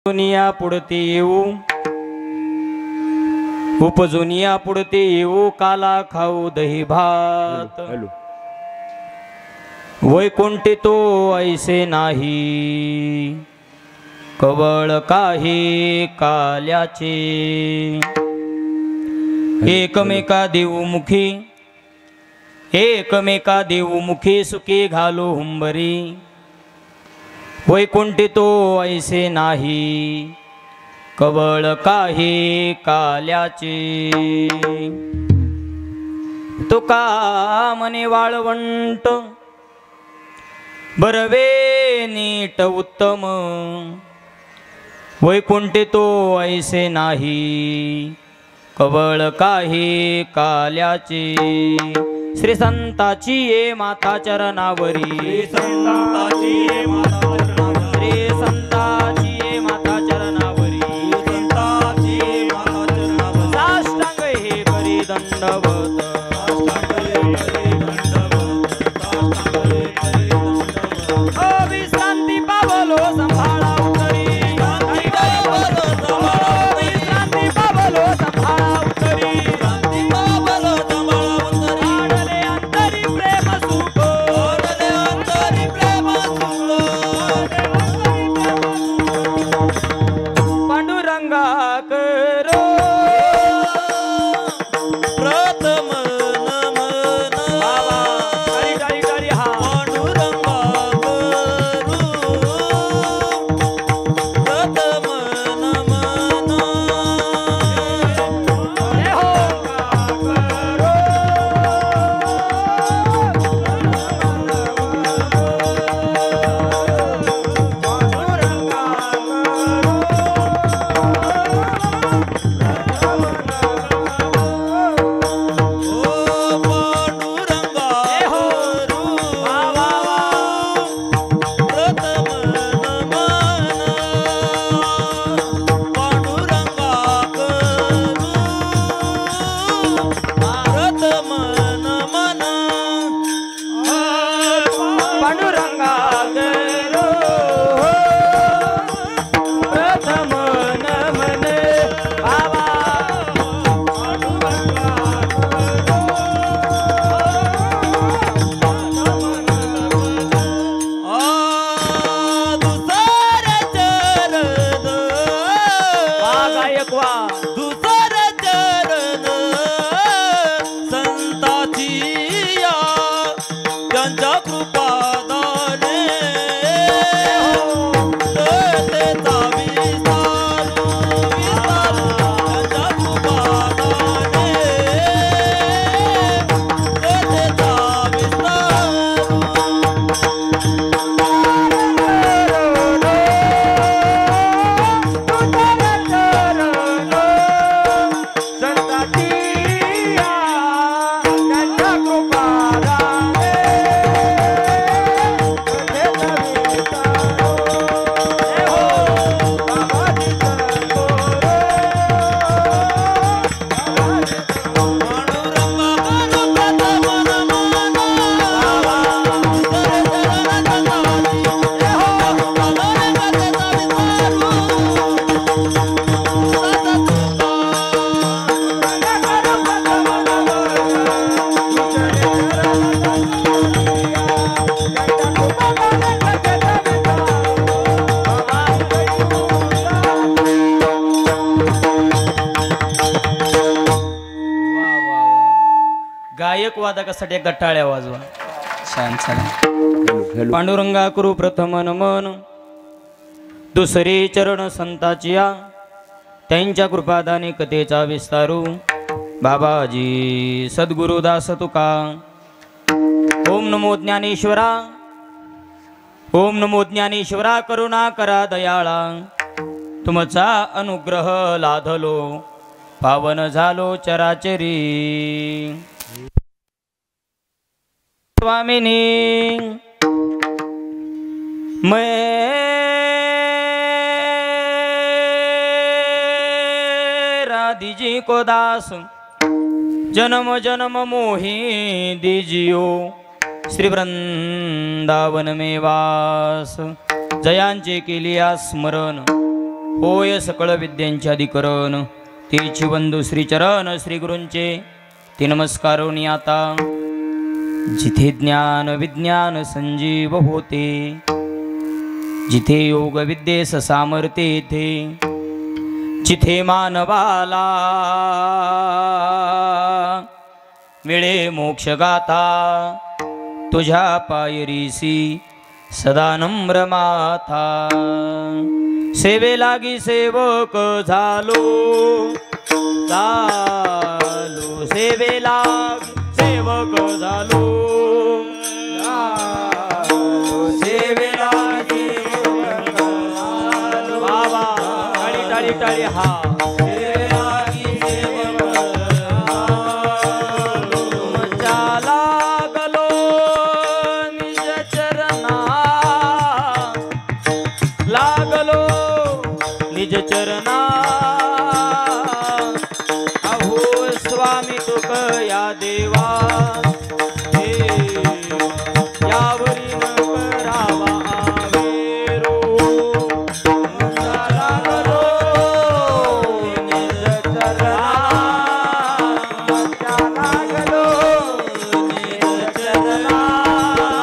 दुनिया पुढते येऊ उपजुनिया पुढते येऊ काला खाऊ दही भात वैकुंठी तो ऐसे नाही कवळ काही काल्याचे एकमेका देवमुखी सुखी घालो हुंबरी वैकुंठी तो ऐसे नाही कवळ काही काल्याचे तुका मने वाळवंट बरवे नीट उत्तम वैकुंठी तो ऐसे नाही कवळ काही काल्याचे श्री संताची ये माता चरणावरी श्री संताची ये माता चरणावरी साष्टांग हे करी दंडवत विश्रांती पावलो संभाळा उतरी विश्रांती पावलो संभाळा उतरी आडले अंतरी प्रेम सुख पांडुरंगा करो प्रथम नमन बाबा करी करी हा पांडुरंगा प्रथम नमन हे हो गायक वादकासाठी गट्टाळ्या वाजवा छान छान पांडुरंगा करू प्रथम नमन दुसरे चरण संताची या त्यांच्या कृपादाने कथेचा विस्तारू बाबाजी सद्गुरुदास तुका ओम नमो ज्ञानेश्वरा करुणा करा दयाळा तुमचा अनुग्रह लाधलो पावन झालो चराचरी स्वामिनी दीजी को दास जन्म जन्म मोही दीजियो श्री वृंदावन में वास जयांचे केलिया स्मरण होय सकळ विद्यांचे अधिकरण तेची बंधू श्रीचरण श्री गुरूंचे ते नमस्कारोनी आता जिथे ज्ञान विज्ञान संजीव होते जिथे योग विद्येस सामर्थ्य येथे जिथे मानवाला मिळे मोक्ष गाथा तुझ्या पायरीसी सदा नम्र माथा सेवे लागी सेवक झालो झालो सेवे लागी सेवक झालो सेवे लागी बाबा टाळी टाळी टाळी हा चरणा अहो स्वामी तुक या देवा हे यावरी न करावा आवेरो लागलो निज चरणा लागलो निज चरणा अहो स्वामी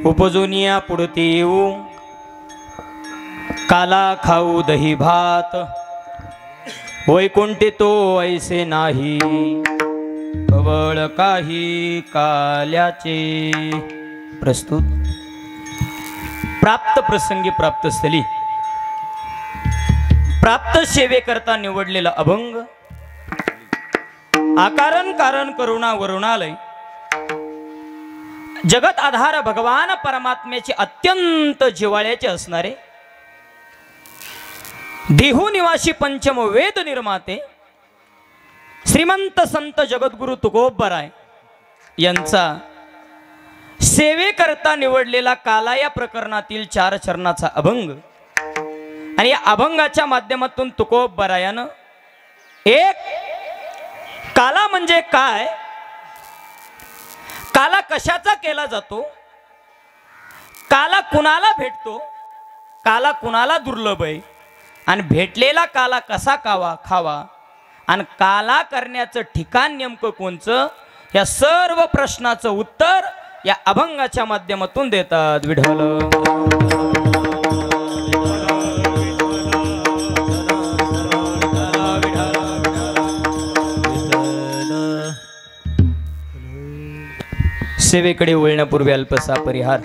उपजोनिया पुढते येऊ काला खाऊ दही भात वैकुंठी तो ऐसे नाही कवळ काही काल्याचे प्रस्तुत प्राप्त प्रसंगी प्राप्त स्थली प्राप्त सेवे करता निवडलेला अभंग आकारण कारण करुणा वरुणालय जगत आधार भगवान परमात्म्याचे अत्यंत जिव्हाळ्याचे असणारे देहू निवासी पंचम वेद निर्माते श्रीमंत संत जगद्गुरु तुकोबराय यांचा सेवेकरता निवडलेला काला या प्रकरणातील 4 चरणाचा अभंग आणि या अभंगाच्या माध्यमातून तुकोबरायानं एक काला म्हणजे काय, काला कशाचा केला जातो, काला कुणाला भेटतो, काला कुणाला दुर्लभ आहे आणि भेटलेला काला कसा खावा आणि काला करण्याचं ठिकाण नेमकं कोणचं, या सर्व प्रश्नाचं उत्तर या अभंगाच्या माध्यमातून देतात विठ्ठल। सेवेकडे वळण्यापूर्वी अल्पसा परिहार।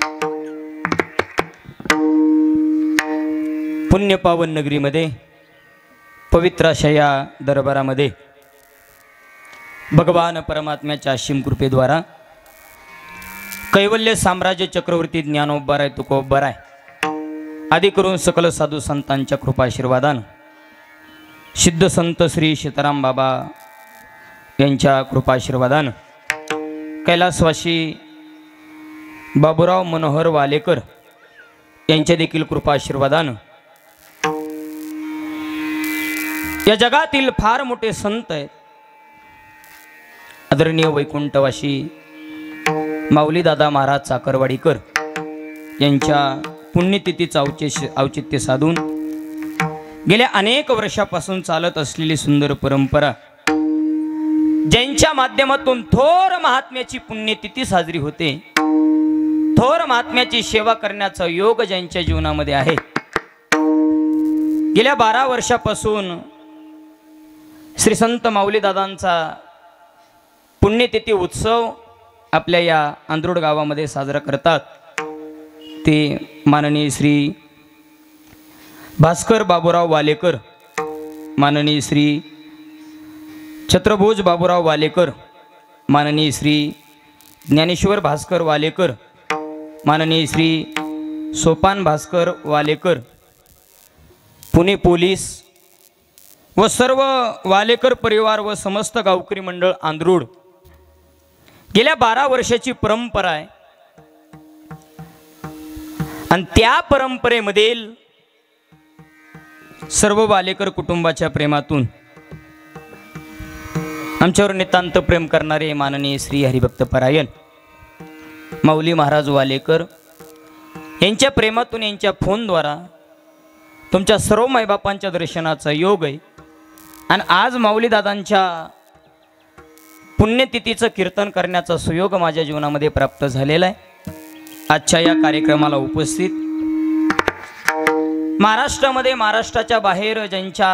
पुण्य पावन नगरीमध्ये पवित्र अशा या दरबारामध्ये भगवान परमात्म्याच्या असीम कृपेद्वारा कैवल्य साम्राज्य चक्रवर्ती ज्ञानोबराय तुकोबराय आदी करून सकल साधू संतांच्या कृपाशीर्वादान सिद्ध संत श्री सीताराम बाबा यांच्या कृपाशीर्वादान कैलासवासी बाबूराव मनोहर वालेकर यांच्या देखील कृपाशीर्वादान या जगातील फार मोठे संत आहेत आदरणीय वैकुंठवासी माऊली दादा महाराज चाकरवाडीकर यांच्या पुण्यतिथीचा औचित्य साधून गेल्या अनेक वर्षापासून चालत असलेली सुंदर परंपरा ज्यांच्या माध्यमातून थोर महात्म्याची पुण्यतिथी साजरी होते, थोर महात्म्याची सेवा करण्याचा योग ज्यांच्या जीवनामध्ये आहे, गेल्या 12 वर्षापासून श्री संत माऊलीदादांचा पुण्यतिथी उत्सव आपल्या या आंध्रोड गावामध्ये साजरा करतात ते माननीय श्री भास्कर बाबूराव वालेकर, माननीय श्री छत्रभोज बाबूराव वालेकर, माननीय श्री ज्ञानेश्वर भास्कर वालेकर, माननीय श्री सोपान भास्कर वालेकर, पुणे पोलीस व सर्व वालेकर परिवार व समस्त गावकरी मंडळ आंध्रोड गेल्या 12 वर्षाची परंपरा आहे आणि त्या परंपरेमधील सर्व वालेकर कुटुंबाच्या प्रेमातून आमच्यावर नितांत प्रेम करणारे माननीय श्री हरिभक्त परायण माऊली महाराज वालेकर यांच्या प्रेमातून यांच्या फोनद्वारा तुमच्या सर्व मायबापांच्या दर्शनाचा योग आहे आणि आज माऊलीदादांच्या पुण्यतिथीचं कीर्तन करण्याचा सुयोग माझ्या जीवनामध्ये प्राप्त झालेला आहे। आजच्या या कार्यक्रमाला उपस्थित महाराष्ट्रामध्ये महाराष्ट्राच्या बाहेर ज्यांच्या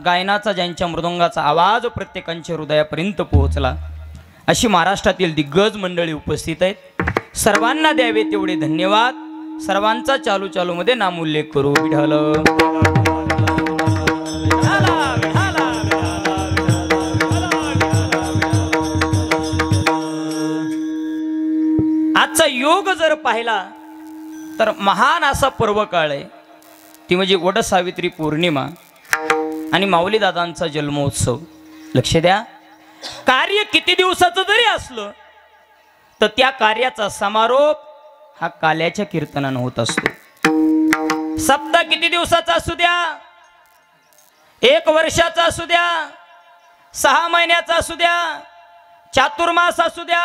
गायनाचा ज्यांच्या मृदंगाचा आवाज प्रत्येकांच्या हृदयापर्यंत पोहोचला अशी महाराष्ट्रातील दिग्गज मंडळी उपस्थित आहेत। सर्वांना द्यावे तेवढे धन्यवाद। सर्वांचा चालू चालू मध्ये नामोल्लेख करू। विठ्ठल आजचा योग जर पाहिला तर महान असा पर्व काळ आहे ती म्हणजे वटसावित्री पौर्णिमा आणि माऊलीदादांचा जन्मोत्सव। लक्ष द्या, कार्य किती दिवसाचं जरी असलं तर त्या कार्याचा समारोप हा काल्याच्या कीर्तनानं होत असतो। सप्ताह किती दिवसाचा असू द्या, 1 वर्षाचा असू द्या, 6 महिन्याचा असू द्या, चातुर्मास असू द्या,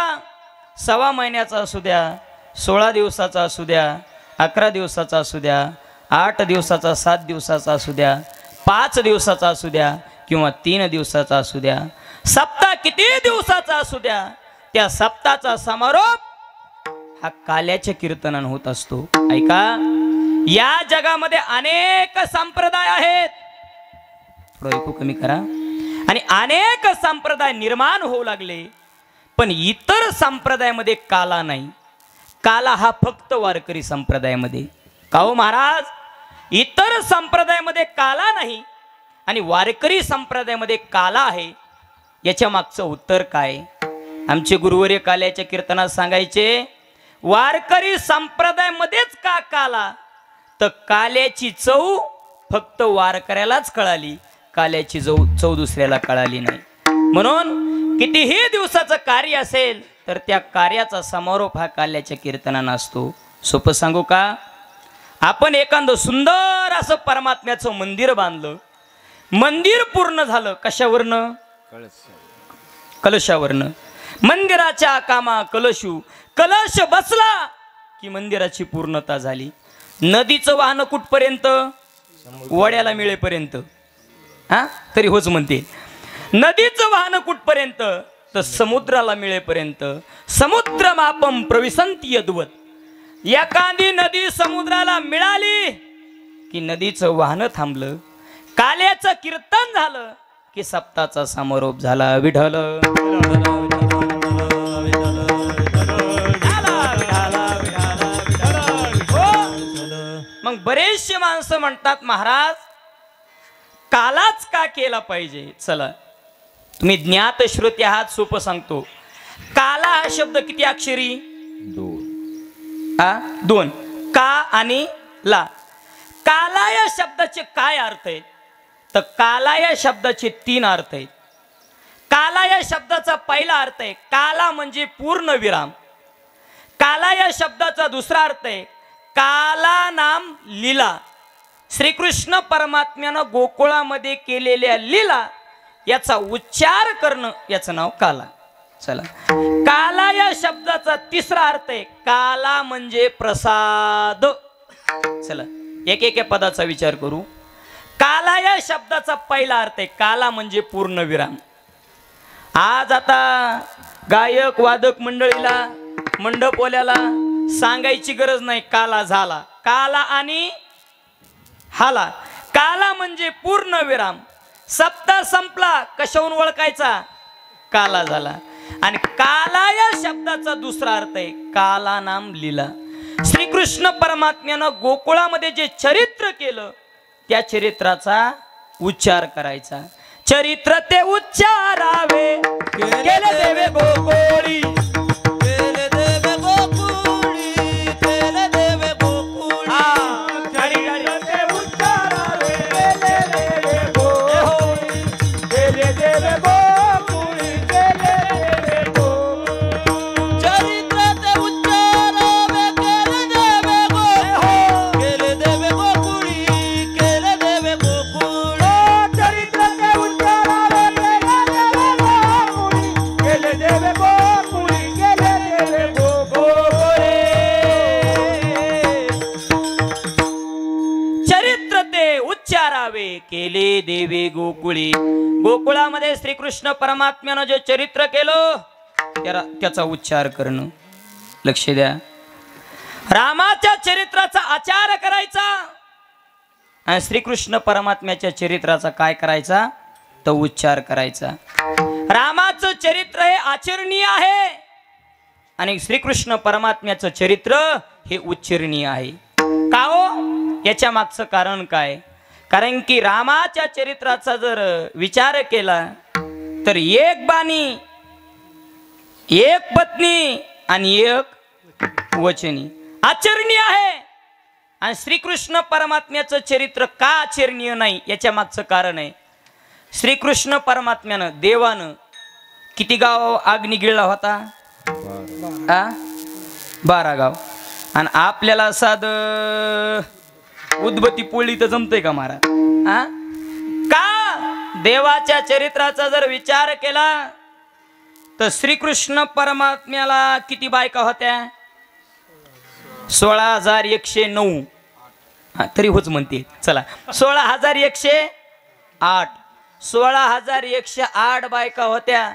1.25 महिन्याचा असू द्या, 16 दिवसाचा असू द्या, 11 दिवसाचा असू द्या, 8 दिवसाचा, 7 दिवसाचा असू द्या, 5 दिवसाचा असू द्या किंवा 3 दिवसाचा असू द्या, सप्ताह किती दिवसाचा असू द्या, त्या सप्ताहाचा समारोप हा काल्याच्या कीर्तनानं होत असतो। ऐका, या जगामध्ये अनेक संप्रदाय आहेत, थोडं ऐकू कमी करा, आणि अनेक संप्रदाय निर्माण होऊ लागले, पण इतर संप्रदायामध्ये काला नाही। काला हा फक्त वारकरी संप्रदायामध्ये। का हो महाराज, इतर संप्रदायामध्ये काला नाही आणि वारकरी संप्रदायामध्ये काला आहे, याच्या मागचं उत्तर काय? आमचे गुरुवर्य काल्याच्या कीर्तनात सांगायचे, वारकरी संप्रदायामध्येच का काला, तर काल्याची चव फक्त वारकऱ्यालाच कळाली, काल्याची चव दुसऱ्याला कळाली नाही। म्हणून कितीही दिवसाचं कार्य असेल तर त्या कार्याचा समारोप हा काल्याच्या कीर्तनानं असतो। सोपं सांगू का, आपण एखादं सुंदर असं परमात्म्याचं मंदिर बांधलं, मंदिर पूर्ण झालं कशावरनं? कलशावरनं। मंदिराच्या कामा कलशू, कलश बसला की मंदिराची पूर्णता झाली। नदीचं वाहन कुठपर्यंत? वड्याला मिळेपर्यंत। हा तरी होच म्हणते, नदीचं वाहन कुठपर्यंत? तर समुद्राला मिळेपर्यंत। समुद्रमापम प्रविशन्ति यद्वत्, एखादी नदी समुद्राला मिळाली की नदीचं वाहन थांबलं, काल्याचं कीर्तन झालं की सप्ताहाचा समारोप झाला। विठ्ठल मग बरेचसे माणसं म्हणतात, महाराज कालाच का केला पाहिजे? चला, तुम्ही ज्ञात श्रोते आहात, सोपं सांगतो। काला हा शब्द किती अक्षरी? 2 का आणि ला। काला या शब्दाचे काय अर्थ आहेत? तर काला या शब्दाचे 3 अर्थ आहेत। काला या शब्दाचा पहिला अर्थ आहे काला म्हणजे पूर्ण विराम। काला या शब्दाचा दुसरा अर्थ आहे काला नाम लीला। श्रीकृष्ण परमात्म्यानं गोकुळामध्ये केलेल्या लीला याचा उच्चार करणं, याचं नाव काला। चला, काला या शब्दाचा तिसरा अर्थ आहे काला म्हणजे प्रसाद। चला, एक एक पदाचा विचार करू। काला या शब्दाचा पहिला अर्थ आहे काला म्हणजे पूर्ण विराम। आज आता गायक वादक मंडळीला, मंडपवाल्याला सांगायची गरज नाही, काला झाला, काला आणि हाला। काला म्हणजे पूर्ण विराम, सप्ताह संपला, कशाहून ओळखायचा? काला झाला. आणि काला या शब्दाचा दुसरा अर्थ आहे काला नाम लीला. श्रीकृष्ण परमात्म्यानं गोकुळामध्ये जे चरित्र केलं त्या चरित्राचा उच्चार करायचा. चरित्र ते उच्चारावे केले देवे गोकुळी, केले देवे गोकुळी, केले देवे गोकुळी. चरित्र ते उच्चारावे केले देवे गोकुळी, केले देवे गोकुळी, केले देवे गोकुळी. चरित्र ते उच्चारावे केले देवे गोकुळी, केले देवे गोकुळी, केले देवे गोकुळी. चरित्र ते उच्चारावे केले देवे गोकुळी, केले देवे गोकुळी. चरित्र ते उच्चारावे केले देवे गोकुळी. गोकुळामध्ये श्रीकृष्ण परमात्म्यानं जे चरित्र केलं त्याचा उच्चार करणं. लक्ष द्या, रामाच्या चरित्राचा आचार करायचा आणि श्रीकृष्ण परमात्म्याच्या चरित्राचा काय करायचा? तो उच्चार करायचा. रामाचं चरित्र हे आचरणीय आहे आणि श्रीकृष्ण परमात्म्याचं चरित्र हे उच्चरणीय आहे. का हो? याच्या मागचं कारण काय? कारण की रामाच्या चरित्राचा जर विचार केला तर एक बाणी, एक पत्नी आणि एक वचनी आचरणीय आहे. आणि श्रीकृष्ण परमात्म्याचं चरित्र का आचरणीय नाही याच्या मागचं कारण आहे. श्रीकृष्ण परमात्म्यानं, देवानं किती गाव अग्नी गिळला होता? 12 गाव. आणि आपल्याला साध उदबत्ती पोळी तर जमतंय का महाराज? का? देवाच्या चरित्राचा जर विचार केला तर श्रीकृष्ण परमात्म्याला किती बायका होत्या? 16,109. तरी होच म्हणते. चला, 16,108. 16,108 बायका होत्या.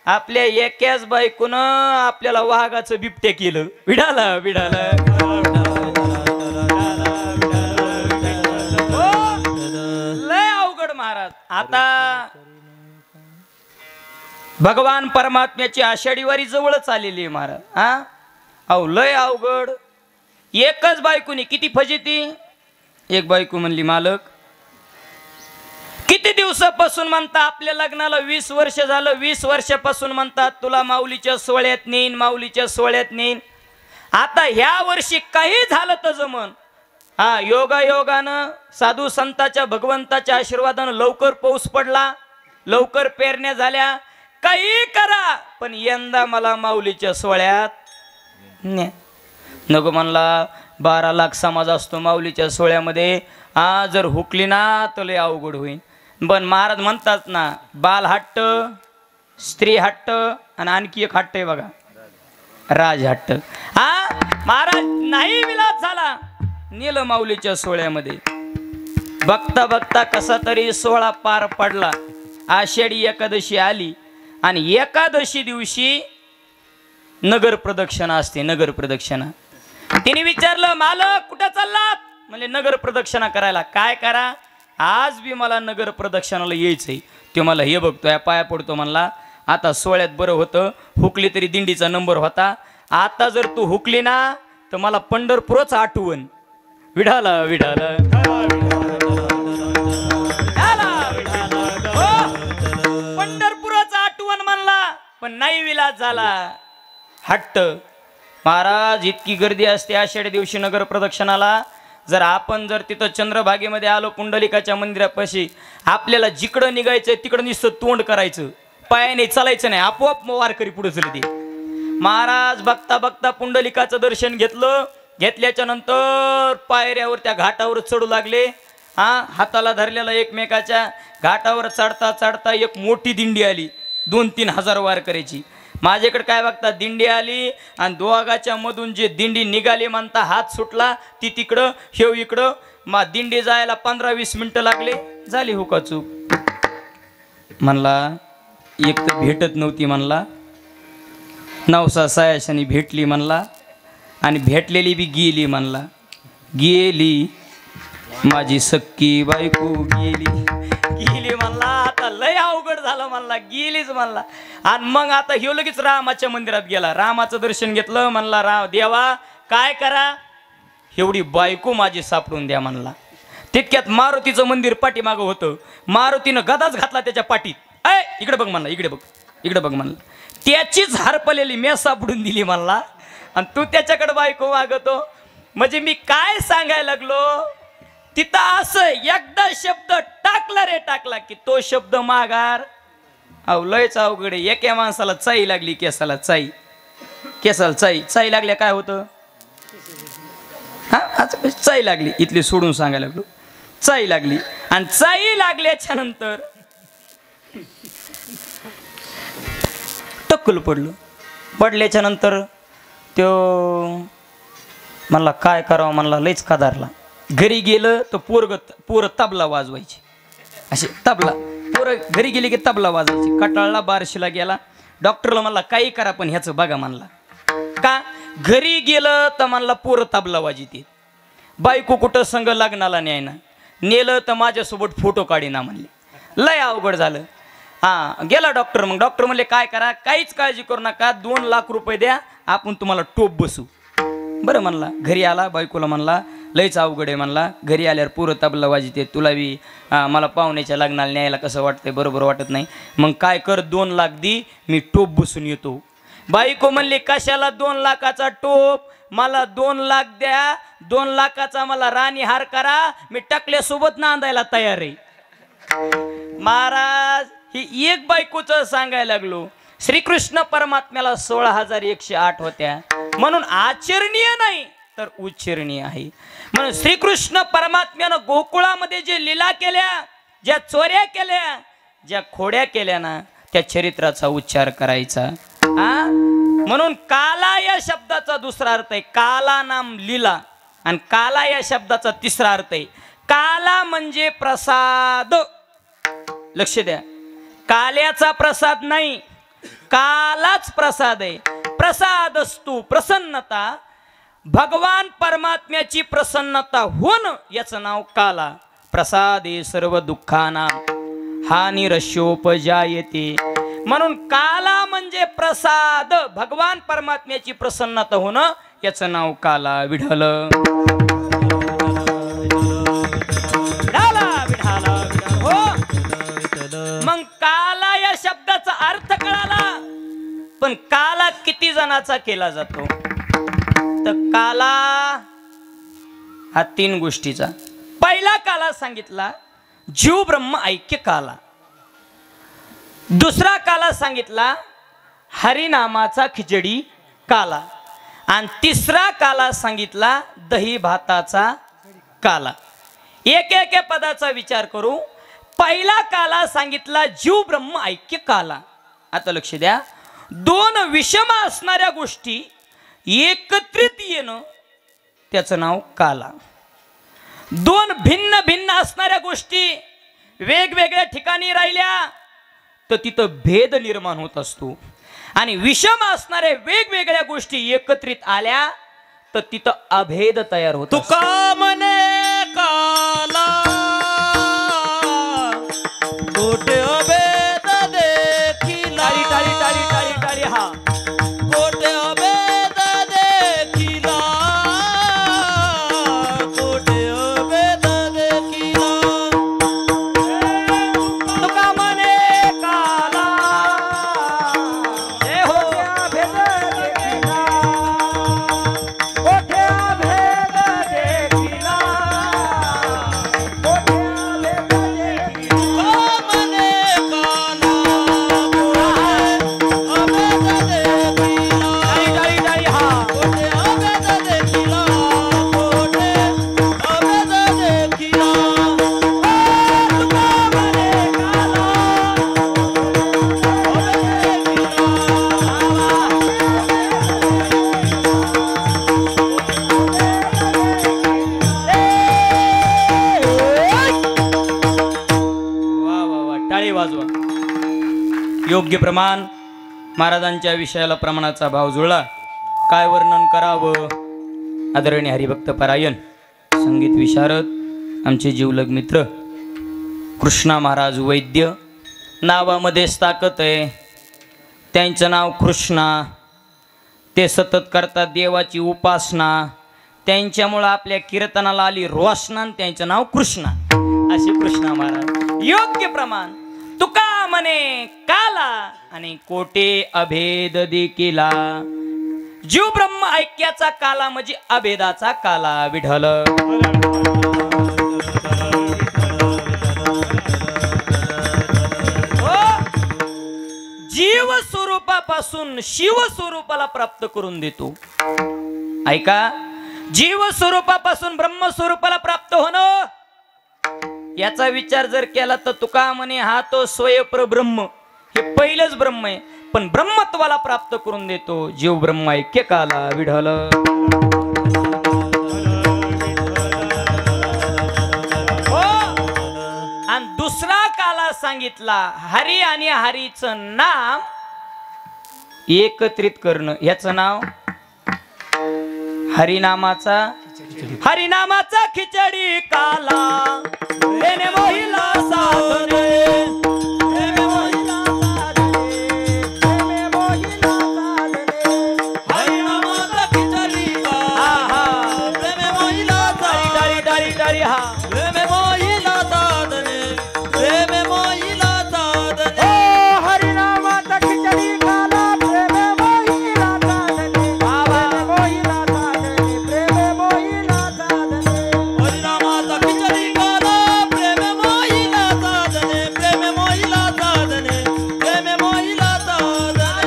आपल्या एकाच बायकोनं आपल्याला वाघाचं बिबट्या केलं. विडाला विडाला लय अवघड महाराज. आता भगवान परमात्म्याची आषाढी वारी जवळच आलेली आहे महाराज. अहो लय अवघड. एकच बायकोनी किती फजिती. एक बायको म्हणली, मालक किती दिवसापासून म्हणता आपल्या लग्नाला 20 वर्ष झालं, 20 वर्षापासून म्हणतात तुला माऊलीच्या सोहळ्यात नेईन, माऊलीच्या सोहळ्यात नेईन. आता ह्या वर्षी काही झालं तर जमन. योगायोगानं साधू संताच्या भगवंताच्या आशीर्वादानं लवकर पाऊस पडला, लवकर पेरण्या झाल्या, काही करा पण यंदा मला माऊलीच्या सोहळ्यात नको म्हणला. 12 लाख समाज असतो माऊलीच्या सोहळ्यामध्ये. जर हुकली ना तर लय अवघड होईल. पण महाराज म्हणतात ना, बाल हट्ट, स्त्री हट्ट आणि आणखी एक हट्ट आहे बघा, राज हट्ट. महाराज नाही विलास झाला, नेलं माऊलीच्या सोहळ्यामध्ये. बघता बघता कसा तरी सोहळा पार पडला. आषाढी एकादशी आली आणि एकादशी दिवशी नगर प्रदक्षिणा असते. नगर प्रदक्षिणा. तिने विचारलं, मालक कुठं चाललात? म्हणजे नगर प्रदक्षिणा करायला. काय करा? आज बी मला नगर प्रदक्षिणाला यायचंय. ते मला हे बघतोय, पाया पडतो म्हणला. आता सोहळ्यात बरं होतं, हुकली तरी दिंडीचा नंबर होता. आता जर तू हुकली ना तर मला पंढरपूरच आठवण. विढाला विढाला पंढरपूरच आठवण म्हणला. पण नाही विलास झाला. हट्ट. महाराज इतकी गर्दी असते आषाढी दिवशी नगर प्रदक्षिणाला. जर आपण जर तिथं चंद्रभागेमध्ये आलो पुंडलिकाच्या मंदिरापाशी, आपल्याला जिकडं निघायचं तिकडं नुसतं तोंड करायचं, पायाने चालायचं नाही, आपोआप वारकरी पुढे चलते. महाराज बघता बघता पुंडलिकाचं दर्शन घेतलं. घेतल्याच्या नंतर पायऱ्यावर त्या घाटावर चढू लागले. हाताला धरलेला एकमेकाच्या. घाटावर चढता चढता एक मोठी दिंडी आली, 2-3 हजार वारकऱ्याची. माझ्याकडे काय बघता, दिंडी आली आणि दोघाच्या मधून जे दिंडी निघाली म्हणता हात सुटला. ती तिकडं, हेव इकडं. दिंडी जायला 15-20 मिनिटं लागले. झाली हुकाचूक. म्हणला एक तर भेटत नव्हती म्हणला, नवसा सायाशानी भेटली म्हणला, आणि भेटलेली बी गेली म्हणला. गेली माझी सक्की बायको गेली. गेली म्हणला. म्हणला लय अवघड झालं म्हणला, गेलीच म्हणला. आणि मग आता ह्यो लगेच रामाच्या मंदिरात गेला, रामाचं दर्शन घेतलं. म्हणला राम देवा काय करा, एवढी बायको माझी सापडून द्या म्हणला. तितक्यात मारुतीचं मंदिर पाठीमागं होतं. मारुतीनं गदाच घातला त्याच्या पाठीत. ऐ इकडे बघ म्हणला, इकडे बघ, इकडे बघ म्हणला. त्याचीच हरपलेली मी सापडून दिली म्हणला. आणि तू त्याच्याकडे बायको मागतो. म्हणजे मी काय सांगायला लागलो, तिथं असं एकदा शब्द टाकला रे टाकला की तो शब्द माघार. अहो लयच अवघड आहे. एका माणसाला चाई लागली, केसाला चाई, केसाला चाई, चाई लागल्या काय होतं, हा चाई लागली. इथली सोडून सांगायला लागलो, चाई लागली. आणि चाई लागल्याच्या नंतर टक्कल पडलं. पडल्याच्या नंतर तो म्हणला काय करावं म्हणला, लयच कदारला. घरी गेलं तर पोरं तबला वाजवायची, असे तबला पोरं घरी गेली की तबला वाजवायची. कटाळला बारशीला गेला. डॉक्टरला म्हणला काही करा पण ह्याचं बघा म्हणला. का घरी गेलं तर म्हणला पोरं तबला वाजिते. बायको कुठं संग लग्नाला न्यायना, नेलं तर माझ्यासोबत फोटो काढीना म्हणले. लय अवघड झालं. हां गेला डॉक्टर. मग डॉक्टर म्हणले काय करा, काहीच काळजी करू नका, 2 लाख रुपये द्या, आपण तुम्हाला टोप बसू. बरं म्हणला. घरी आला. बायकोला म्हणला लयच अवघड आहे म्हणला, घरी आल्यावर पुरं तबला वाजते, तुला बी मला पाहुण्याच्या लग्नाला न्यायला कसं वाटतंय, बरोबर वाटत नाही. मग काय कर, 2 लाख दी, मी टोप बसून येतो. बायको म्हणली कशाला 2 लाखाचा टोप, मला 2 लाख द्या, 2 लाखाचा मला राणी हार करा, मी टकल्यासोबत नांदायला तयार आहे. महाराज ही एक बायकोचं सांगायला लागलो. श्रीकृष्ण परमात्म्याला 16,108 होत्या, म्हणून आचरणीय नाही तर उच्चरणीय आहे. म्हणून श्रीकृष्ण परमात्म्यानं गोकुळामध्ये जे लीला केल्या, ज्या चोऱ्या केल्या, ज्या खोड्या केल्या ना, त्या चरित्राचा उच्चार करायचा. म्हणून काला या शब्दाचा दुसरा अर्थ आहे काला नाम लीला, आणि काला या शब्दाचा तिसरा अर्थ आहे काला म्हणजे प्रसाद. लक्ष द्या, काल्याचा प्रसाद नाही, कालाच प्रसाद आहे. प्रसाद असतो प्रसन्नता, भगवान परमात्म्याची प्रसन्नता होणं याचं नाव काला. प्रसादे सर्व दुःखाना हानिरस्योपजायते. म्हणून काला म्हणजे प्रसाद, भगवान परमात्म्याची प्रसन्नता होणं याचं नाव काला. विठ्ठल हो. मग काला या शब्दाचा अर्थ कळाला, पण काला किती जणाचा केला जातो, तर काला हा 3 गोष्टीचा. पहिला काला सांगितला जीव ब्रह्म ऐक्य काला. दुसरा काला सांगितला हरिनामाचा खिचडी काला. आणि तिसरा काला सांगितला दही भाताचा काला. एक पदाचा विचार करू. पहिला काला सांगितला जीव ब्रह्म ऐक्य काला. आता लक्ष द्या, 2 विषम असणाऱ्या गोष्टी एकत्रित येणं त्याचं नाव काला. 2 भिन्न भिन्न असणाऱ्या गोष्टी वेगवेगळ्या ठिकाणी राहिल्या तर तिथं भेद निर्माण होत असतो. आणि विषम असणाऱ्या वेगवेगळ्या गोष्टी एकत्रित आल्या तर तिथं अभेद तयार होतो. तुका म्हणे काला कोठे अभेद देखिला. टाळी टाळी टाळी टाळी टाळी. हा कोठे अभेद देखिला, कोठे अभेद देखिला. तुका म्हणे काला हे हो अभेद देखिला, कोठे अभेद देखिला, कोठे अभेद देखिला. योग्य प्रमाण महाराजांच्या विषयाला प्रमाणाचा भाव जुळला. काय वर्णन करावं. आदरणीय हरिभक्त परायण संगीत विशारद आमचे जीवलग मित्र कृष्णा महाराज वैद्य नावामध्येच ताकद आहे. त्यांचं नाव कृष्णा. ते सतत करतात देवाची उपासना. त्यांच्यामुळं आपल्या कीर्तनाला आली रोषणा. त्यांचं नाव कृष्णा. असे कृष्णा महाराज योग्य प्रमाण. तुका म्हणे काला आणि कोटे अभेद देखिला. जीव ब्रह्म ऐक्याचा काला म्हणजे अभेदाचा काला. विठ्ठल जीव स्वरूपापासून शिव स्वरूपाला प्राप्त करून देतो. ऐका, जीव स्वरूपापासून ब्रह्म स्वरूपाला प्राप्त होणं याचा विचार जर केला तर तुका म्हणे हा तो स्वयंप्रब्रह्म हे पहिलंच ब्रह्म आहे. पण ब्रह्मत्वाला प्राप्त करून देतो जीव ब्रह्म ऐक्य काला. विठ्ठल आणि दुसरा काला सांगितला हरी आणि हरीचं नाम एकत्रित करणं. याचं नाव हरिनामाचा खिचडी काला. देणे मोहिला साधने हरिनामाचा खिचडी काला. प्रेमे मोहिला डारी हा प्रेमे मोहिला साधने. प्रेमे मोहिला साधने. हरिनामाचा खिचडी काला. प्रेमे मोहिला साधने. प्रेमे मोहिला साधने. प्रेमे मोहिला साधने. हरिनामाचा खिचडी काला. प्रेमे मोहिला साधने. प्रेमे मोहिला साधने. प्रेमे मोहिला साधने.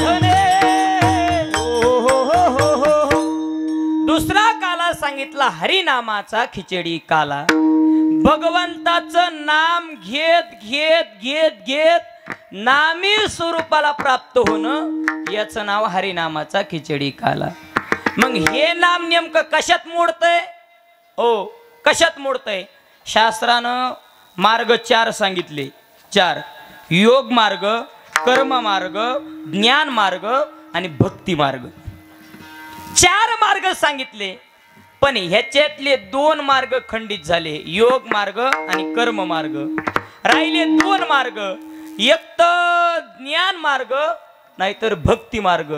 दुसरा काला सांगितला हरिनामाचा खिचडी काला. भगवंताचं नाम घेत घेत घेत घेत नामी स्वरूपाला प्राप्त होणं याचं नाव हरिनामाचा खिचडी काला. मग हे नाम नेमकं कशात मोडतंय? ओ कशात मोडतंय? शास्त्रानं मार्ग 4 सांगितले. 4 योग मार्ग, कर्म मार्ग, ज्ञान मार्ग आणि भक्ती मार्ग. 4 मार्ग सांगितले. पण ह्याच्यातले 2 मार्ग खंडित झाले. योग मार्ग आणि कर्म मार्ग. राहिले 2 मार्ग. एक तर ज्ञान मार्ग नाहीतर भक्ती मार्ग.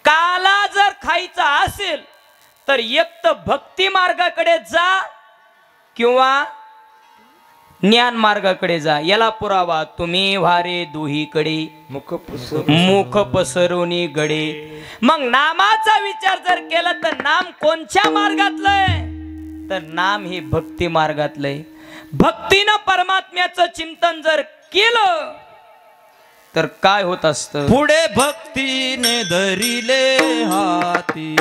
काला जर खायचा असेल तर एक तर भक्ती मार्गाकडे जा किंवा ज्ञान मार्गाकडे जा. याला पुरावा तुम्ही वारे दुहीकडे मुख पसरवणी गडे. मग नामाचा विचार जर केला तर नाम कोणत्या मार्गातलंय? तर नाम हे भक्ती मार्गातलंय. भक्तीनं परमात्म्याचं चिंतन जर केलं तर काय होत असतं? पुढे भक्तीने धरिले हाती.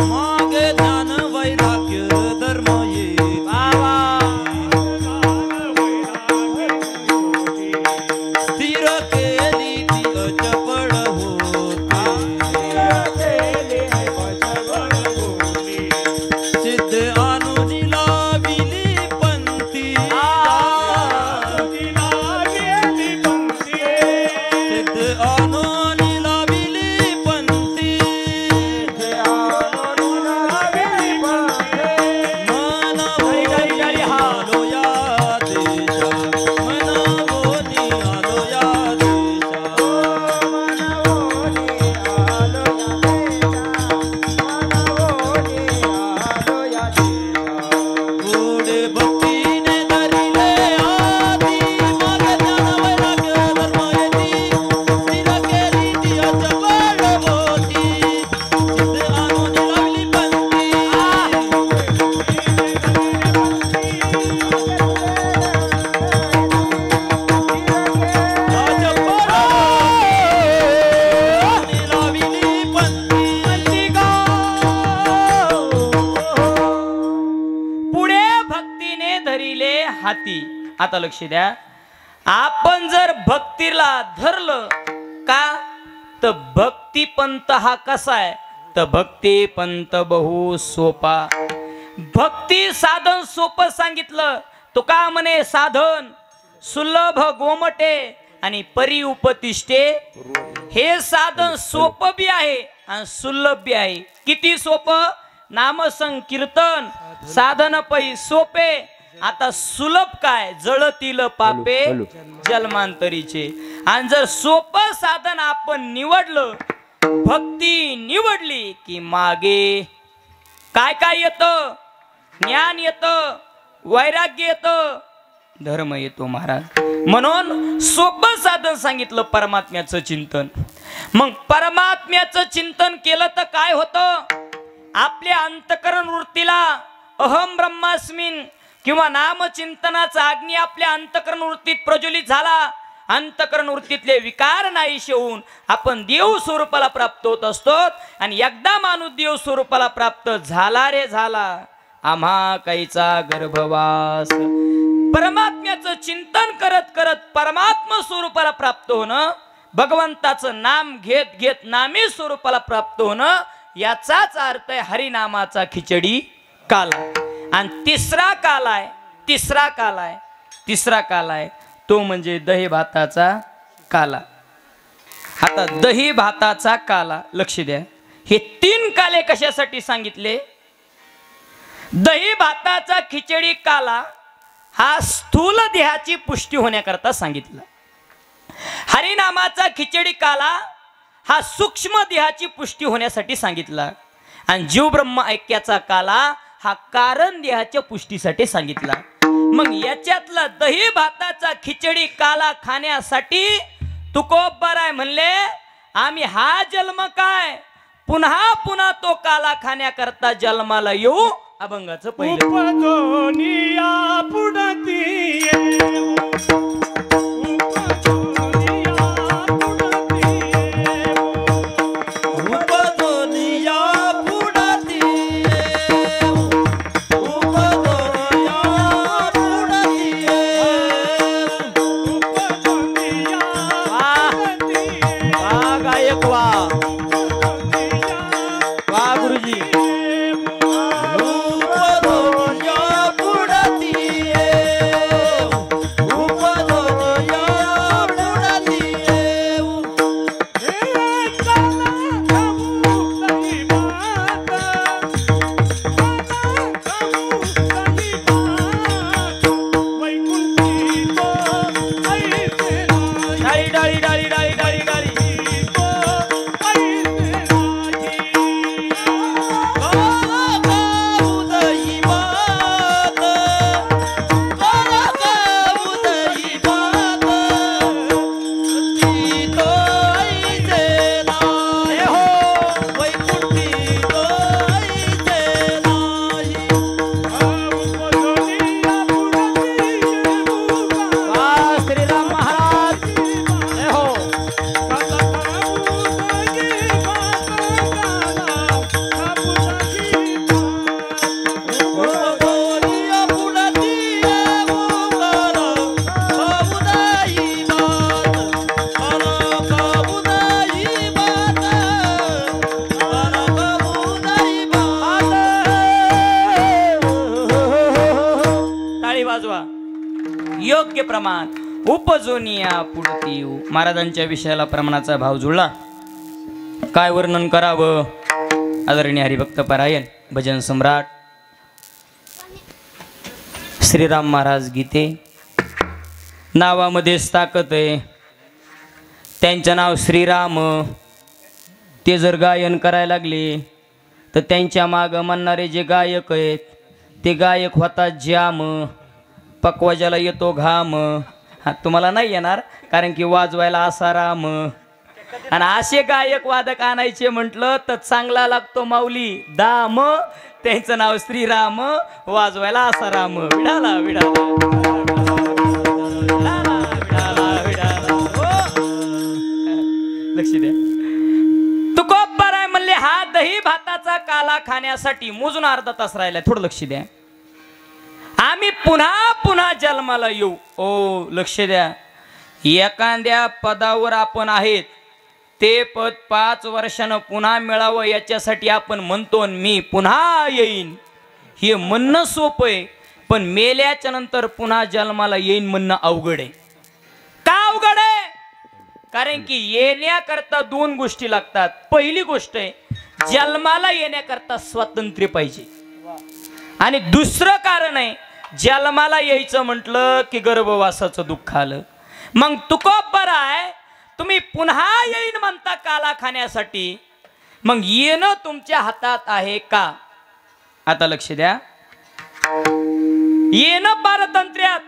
मागे ज्ञान वैराग्य धर्म ये. स्थिर केली ती अचपळ होती. सिद्ध अनुजीला विली पंथी. सिद्ध अनुजीला विली पंथी. हाती. आता लक्ष द्या. आपण जर भक्तीला धरलं का तर भक्ती पंथ हा कसा आहे? तर भक्ती पंथ बहु सोपा. भक्ती साधन सोपं सांगितलं. तुका म्हणे साधन सुलभ गोमटे आणि परी उपतिष्ठे. हे साधन सोपं बी आहे आणि सुलभ बी आहे. किती सोपं? नाम संकीर्तन साधन पै सोपे आता सुलभ काय, जळतील पापे जन्मांतरीचे. आणि जर सोपं साधन आपण निवडलं, भक्ती निवडली की मागे काय काय येतं, ज्ञान येतं, वैराग्य येतं, धर्म येतो महाराज. म्हणून सोपं साधन सांगितलं परमात्म्याचं चिंतन. मग परमात्म्याचं चिंतन केलं तर काय होतं, आपल्या अंतकरण वृत्तीला अहम ब्रह्मास्मिन किंवा नामचिंतनाचा अग्नी आपल्या अंतकरण वृत्तीत प्रज्वलित झाला. अंतकरण वृत्तीतले विकार नाहीसे होऊन आपण देव स्वरूपाला प्राप्त होत असतो. आणि एकदा माणूस देव स्वरूपाला प्राप्त झाला रे झाला, आम्हा काहीचा गर्भवास. परमात्म्याचं चिंतन करत करत परमात्मा स्वरूपाला प्राप्त होणं, भगवंताचं नाम घेत घेत नामी स्वरूपाला प्राप्त होणं, याचाच अर्थ आहे हरिनामाचा खिचडी काला. आणि तिसरा काल आहे तो म्हणजे दही भाताचा काला. आता दही भाताचा काला लक्ष द्या. हे 3 काले कशासाठी सांगितले. दही भाताचा खिचडी काला हा स्थूल देहाची पुष्टी होण्याकरता सांगितला. हरिनामाचा खिचडी काला हा सूक्ष्म देहाची पुष्टी होण्यासाठी सांगितला. आणि जीव ब्रह्म ऐक्याचा काला हा कारण देहाच्या पुष्टीसाठी सांगितला. मग याच्यातला दही भाताचा खिचडी काला खाण्यासाठी तुकोबाराय म्हणले, आम्ही हा जन्म काय पुन्हा पुन्हा तो काला खाण्याकरता जन्माला येऊ. अभंगाचं पहिलं योग्य प्रमाण उपजोनिया पुढती येऊ. महाराजांच्या विषयाला प्रमाणाचा भाव जुळला. काय वर्णन करावं. आदरणीय हरिभक्त परायण भजन सम्राट श्रीराम महाराज गीते नावामध्येच ताकद आहे. त्यांचं नाव श्रीराम. ते जर गायन करायला लागले तर त्यांच्या मागं म्हणणारे जे गायक आहेत ते गायक होतात जाम. पकवाजाला येतो घाम. हा तुम्हाला नाही येणार कारण की वाजवायला असा राम. आणि असे गायक वादक आणायचे म्हटलं तर चांगला लागतो माऊली दाम. त्यांचं नाव श्रीराम, वाजवायला असा राम. विडाला विडाला लक्ष द्या. तुकोबाराय म्हणले हा दही भाताचा काला खाण्यासाठी मोजून अर्धा तास राहिला. थोडं लक्ष द्या. आम्ही पुन्हा पुन्हा जन्माला येऊ. ओ लक्ष द्या. एखाद्या पदावर आपण आहेत ते पद 5 वर्षानं पुन्हा मिळावं याच्यासाठी आपण म्हणतो मी पुन्हा येईन. हे म्हणणं सोपं आहे पण मेल्याच्या नंतर पुन्हा जन्माला येईन म्हणणं अवघड आहे. का अवघड आहे. कारण की येण्याकरता 2 गोष्टी लागतात. पहिली गोष्ट आहे जन्माला येण्याकरता स्वातंत्र्य पाहिजे. आणि दुसरं कारण आहे जन्माला यायचं म्हटलं की गर्भवासाचं दुःख आलं. मग तुकोबराय तुम्ही पुन्हा येईन म्हणता काला खाण्यासाठी, मग येणं तुमच्या हातात आहे का? आता लक्ष द्या. येणं पारतंत्र्यात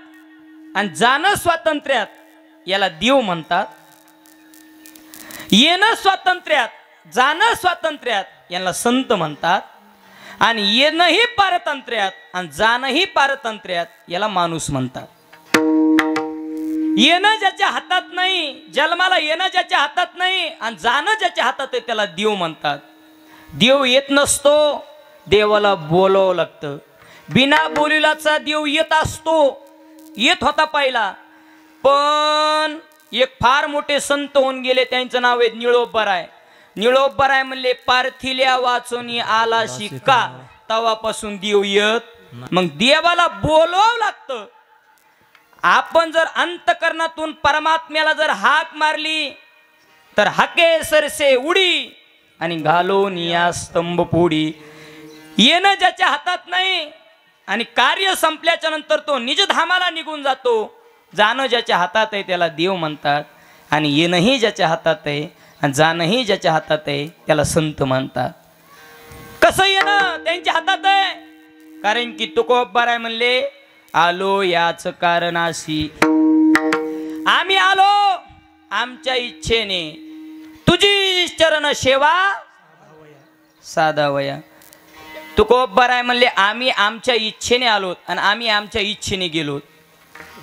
आणि जाणं स्वातंत्र्यात याला देव म्हणतात. येणं स्वातंत्र्यात जाणं स्वातंत्र्यात याला संत म्हणतात. आणि येणंही पारतंत्र्यात आणि जाणंही पारतंत्र्यात याला माणूस म्हणतात. येणं ज्याच्या हातात नाही, जन्माला येणं ज्याच्या हातात नाही आणि जाणं ज्याच्या हातात आहे त्याला देव म्हणतात. देव येत नसतो, देवाला बोलावं लागतं. बिना बोलिलाचा देव येत असतो, येत होता पहिला. पण एक फार मोठे संत होऊन गेले, त्यांचं नाव आहे निळोबराय. निळोबराय म्हणले पार्थिल्या वाचून आला शिका, तवापासून देव येत. मग देवाला बोलवावं लागतं. आपण जर अंतकरणातून परमात्म्याला जर हाक मारली तर हाके सरसे उडी आणि घालून या स्तंभ पोडी. येणं ज्याच्या हातात नाही आणि कार्य संपल्याच्या नंतर तो निजधामाला निघून जातो. जाणं ज्याच्या हातात आहे त्याला देव म्हणतात. आणि येणंही ज्याच्या हातात आहे आणि जाणंही ज्याच्या हातात आहे त्याला संत म्हणतात. कसं येणं त्यांच्या हातात आहे? कारण की तुकोबराय म्हणले आलो याच कारणाशी. आम्ही आलो आमच्या इच्छेने, तुझी चरण सेवा साधावया. तुकोबराय म्हणले आम्ही आमच्या इच्छेने आलोत आणि आम्ही आमच्या इच्छेने गेलोत.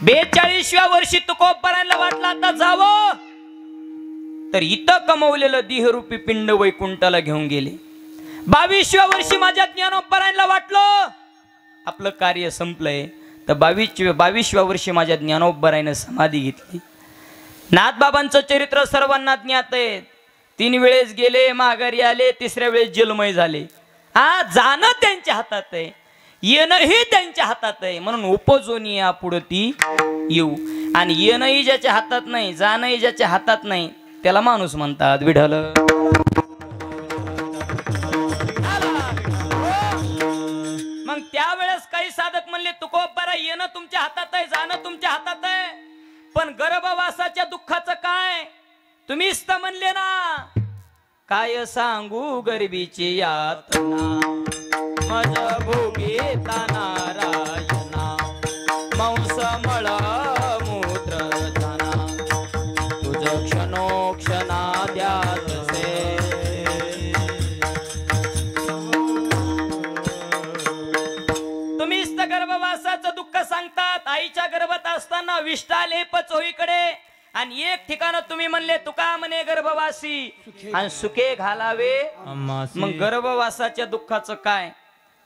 42व्या वर्षी तुकोबरायला वाटलं आता जावं, तर इथं कमवलेलं देहरूपी पिंड वैकुंठाला घेऊन गेले. 22व्या वर्षी माझ्या ज्ञानोबरायला वाटलं आपलं कार्य संपलंय, तर 22व्या वर्षी माझ्या ज्ञानोबरायनं समाधी घेतली. नाथबाबांचं चरित्र सर्वांना ज्ञात आहे. 3 वेळेस गेले, माघारी आले, 3ऱ्या वेळेस जलमय झाले. हा, जाणं त्यांच्या हातात आहे, येणंही त्यांच्या हातात आहे. म्हणून उपजून या पुढे ती येऊ. आणि येणंही ज्याच्या हातात नाही, जाणंही ज्याच्या हातात नाही त्याला माणूस म्हणतात. विठ्ठल मग त्यावेळेस काही साधक म्हणले तुकोबराय येणं तुमच्या हातात आहे, जाणं तुमच्या हातात आहे, पण गर्भवासाच्या दुःखाचं काय? तुम्हीच तर म्हणले ना, काय सांगू गरिबीची यातना, माझ्या भोगी नारायणा, मांस मळ मूत्र जाना, तुझ क्षणोक्षणा द्यात से. तुम्हीच तर गर्भवासाचं दुःख सांगतात. आईच्या गर्भात असताना विष्ठा लेप चोहीकडे आणि एक ठिकाण तुम्ही म्हणले तुका म्हणे गर्भवासी आणि सुखे घालावे. मग गर्भवासाच्या दुःखाचं काय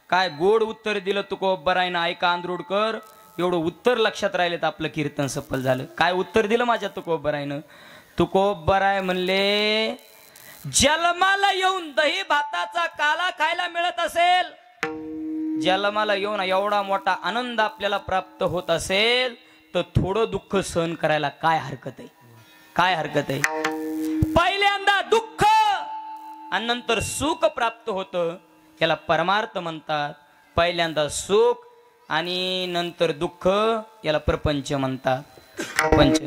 काय गोड उत्तर दिलं तुकोबरायनं. ऐका आंधरुडकर, एवढं उत्तर लक्षात राहिले तर आपलं कीर्तन सफल झालं. काय उत्तर दिलं माझ्या तुकोबरायनं? तुकोबराय म्हणले जन्माला येऊन दही भाताचा काला खायला मिळत असेल, जन्माला येऊन एवढा मोठा आनंद आपल्याला प्राप्त होत असेल, तर थोडं दुःख सहन करायला काय हरकत आहे? काय हरकत आहे? पहिल्यांदा दुःख आणि नंतर सुख प्राप्त होतं, याला परमार्थ म्हणतात. पहिल्यांदा सुख आणि नंतर दुःख, याला प्रपंच म्हणतात. प्रपंच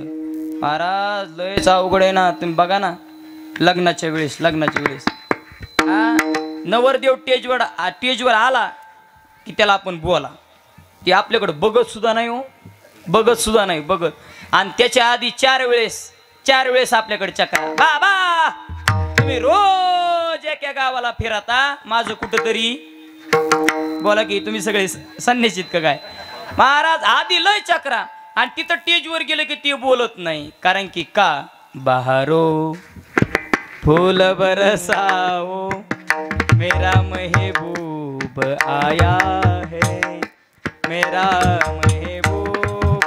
महाराज लयच अवघड आहे ना. तुम्ही बघा ना, लग्नाच्या वेळेस नवरदेव टेजवर आला की त्याला आपण बोला, ती आपल्याकडे बघत सुद्धा नाही हो, बघत सुद्धा नाही बघत. आणि त्याच्या आधी 4 वेळेस आपल्याकडे चक्रा. बाबा तुम्ही रोज एका गावाला फिरता, माझं कुठंतरी बोला की तुम्ही सगळे संन्यासीत का काय? महाराज आधी लय चक्रा आणि तिथं टेजवर गेलं की ते बोलत नाही. कारण की का बहारो फूल बरसाओ मेरा महबूब आया है, मेरा महबूब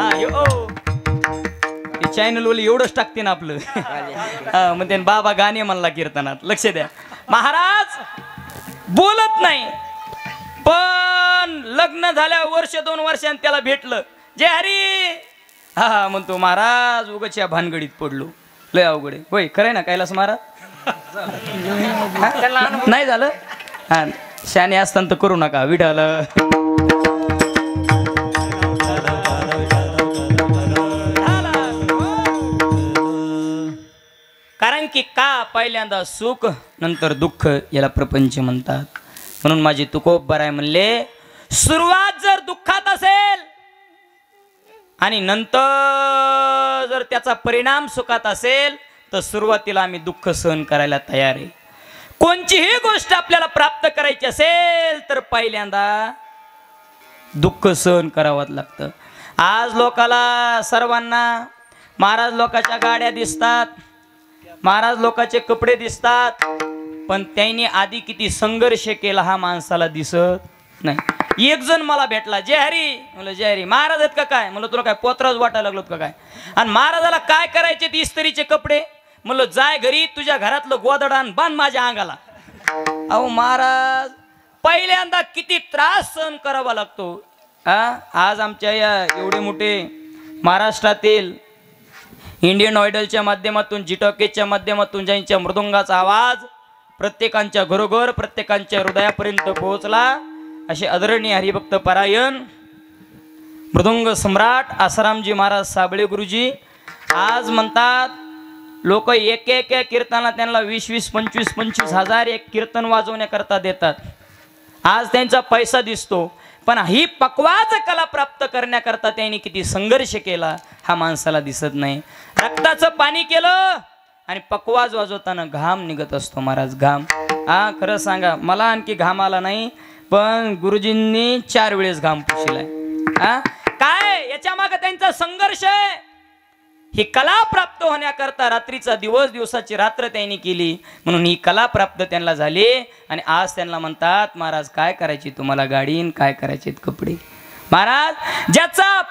आयो. ते चॅनल वाले एवढंच टाकते ना आपलं. मग ते बाबा गाणे म्हणला कीर्तनात. लक्ष द्या, महाराज बोलत नाही, पण लग्न झाल्या 1-2 वर्षांनी त्याला भेटलं, जय हरी हा म्हणतो. महाराज उगाच या भानगडीत पडलो, लय अवघड आहे. होय खरंय ना कैलास महाराज? नाही झालं? हा, शाने असताना तर करू नका. विठाला कारण की का पहिल्यांदा सुख नंतर दुःख याला प्रपंच म्हणतात. म्हणून माझे तुकोबराय म्हणले सुरुवात जर दुःखात असेल आणि नंतर जर त्याचा परिणाम सुखात असेल तर सुरुवातीला आम्ही दुःख सहन करायला तयार आहे. कोणतीही गोष्ट आपल्याला प्राप्त करायची असेल तर पहिल्यांदा दुःख सहन करावंच लागतं. आज लोकाला सर्वांना महाराज लोकांच्या गाड्या दिसतात, महाराज लोकांचे कपडे दिसतात, पण त्यांनी आधी किती संघर्ष केला हा माणसाला दिसत नाही. एक जण मला भेटला, जय हरी. म्हणलं जय हरी. महाराज आहेत का काय? म्हणलं तुला काय पोत्राच वाटायला लागलो का काय? आणि महाराजाला काय करायचे ते इस्त्रीचे कपडे? म्हणलं जाय घरी तुझ्या घरातलं गोदड आण बांध माझ्या अंगाला. अहो महाराज पहिल्यांदा किती त्रास सहन करावा लागतो. आज आमच्या या एवढे मोठे महाराष्ट्रातील इंडियन आयडलच्या माध्यमातून जी टॉकीजच्या माध्यमातून ज्यांच्या मृदुंगाचा आवाज प्रत्येकांच्या घरोघर प्रत्येकांच्या हृदयापर्यंत पोहोचला असे आदरणीय हरिभक्त परायण मृदुंग सम्राट आसारामजी महाराज साबळे गुरुजी आज म्हणतात लोक एक एक कीर्तनाला त्यांना 20-20, 25-25 हजार एक कीर्तन वाजवण्याकरता देतात. आज त्यांचा पैसा दिसतो, पण ही पक्वाच कला प्राप्त करण्याकरता त्यांनी किती संघर्ष केला हा माणसाला दिसत नाही. रक्ताचं पाणी केलं आणि पक्वाज वाजवताना घाम निघत असतो महाराज, घाम. खरं सांगा मला आणखी घाम आला नाही, पण गुरुजींनी 4 वेळेस घाम पुशिलाय. काय याच्या मागे त्यांचा संघर्ष आहे. ही कला प्राप्त होण्याकरता रात्रीचा दिवस दिवसाची रात्र त्यांनी केली, म्हणून ही कला प्राप्त त्यांना झाली. आणि आज त्यांना म्हणतात महाराज काय करायची तुम्हाला गाडी, काय करायचे कपडे. महाराज ज्याचा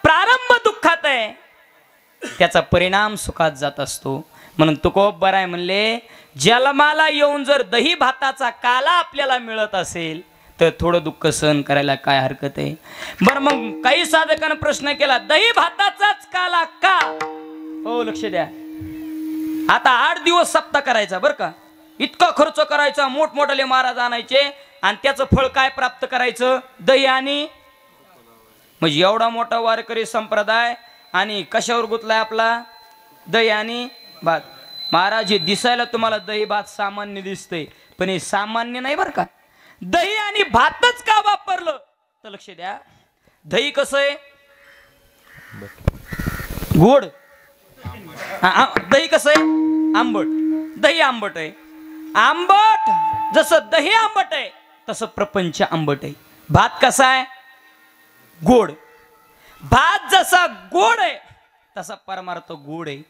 प्रारंभ दुःखात आहे त्याचा परिणाम सुखात जात असतो. म्हणून तुकोबराय म्हणले जन्माला येऊन जर दही भाताचा काला आपल्याला मिळत असेल तर थोडं दुःख सहन करायला काय हरकत आहे. बरं मग काही साधकांना प्रश्न केला दही भाताचाच काला का? हो लक्ष द्या. आता 8 दिवस सप्ताह करायचा बरं का, इतका खर्च करायचा, मोठमोठाले महाराज आणायचे आणि त्याचं फळ काय प्राप्त करायचं? दही आणि म्हणजे एवढा मोठा वारकरी संप्रदाय आणि कशावर गुतलाय आपला? दही आणि भात. महाराज हे दिसायला तुम्हाला दही भात सामान्य दिसतंय, पण हे सामान्य नाही बरं का. दही आणि भातच का वापरलं तर लक्ष द्या. दही कसं आहे? गोड. दही कसं आहे? आंबट. दही आंबट आहे. आंबट जसं दही आंबट आहे तसं प्रपंच आंबट आहे. भात कसा आहे? गोड. भात जसा गोड आहे तसा परमार्थ गोड आहे.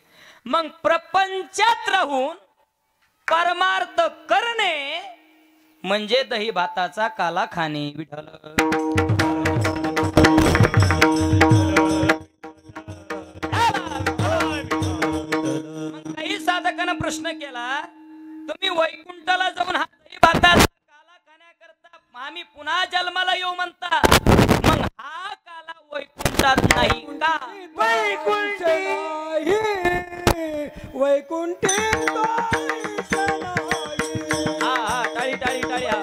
मग प्रपंचात राहून परमार्थ करणे म्हणजे दही भाताचा काला खाणे. विठ्ठल काही साधकांना प्रश्न केला तुम्ही वैकुंठाला जाऊन हा दही भाताचा काला खाण्याकरता आम्ही पुन्हा जन्माला येऊ म्हणता, मग हा काला वैकुंठात नाही का? वैकुंठ वैकुंठी हा टाळी टाळी टाळी. हा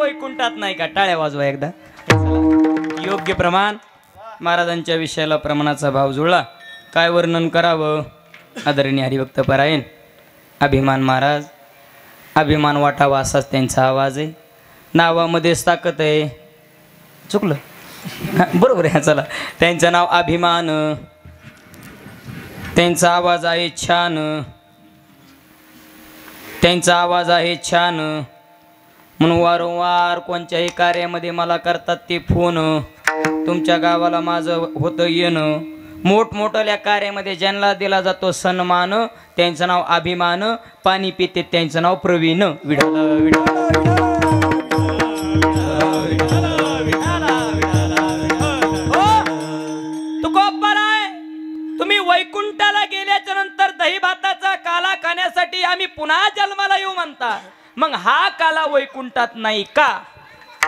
वैकुंठात नाही का? टाळ्या वाजवा एकदा. योग्य प्रमाण. महाराजांच्या विषयाला प्रमाणाचा भाव जुळला. काय वर्णन करावं? आदरणीय हरिभक्त परायण अभिमान महाराज. अभिमान वाटावा असाच त्यांचा आवाज आहे. नावामध्येच ताकद आहे. चुकलं बरोबर आहे. चला, त्यांचं नाव अभिमान, त्यांचा आवाज आहे छान, त्यांचा आवाज आहे छान. म्हणून वारंवार कोणत्याही कार्यामध्ये मला करतात ते फोन. तुमच्या गावाला माझं होतं येणं. मोठमोठ्या कार्यामध्ये ज्यांना दिला जातो सन्मान, त्यांचं नाव अभिमान. पाणी पिते त्यांचं नाव प्रवीण. विठाल विठाल तुम्ही वैकुंठाला गेल्याच्या नंतर दही भाताचा काला खाण्यासाठी आम्ही पुन्हा जन्माला येऊ म्हणता. मग हा काला वैकुंठात नाही का?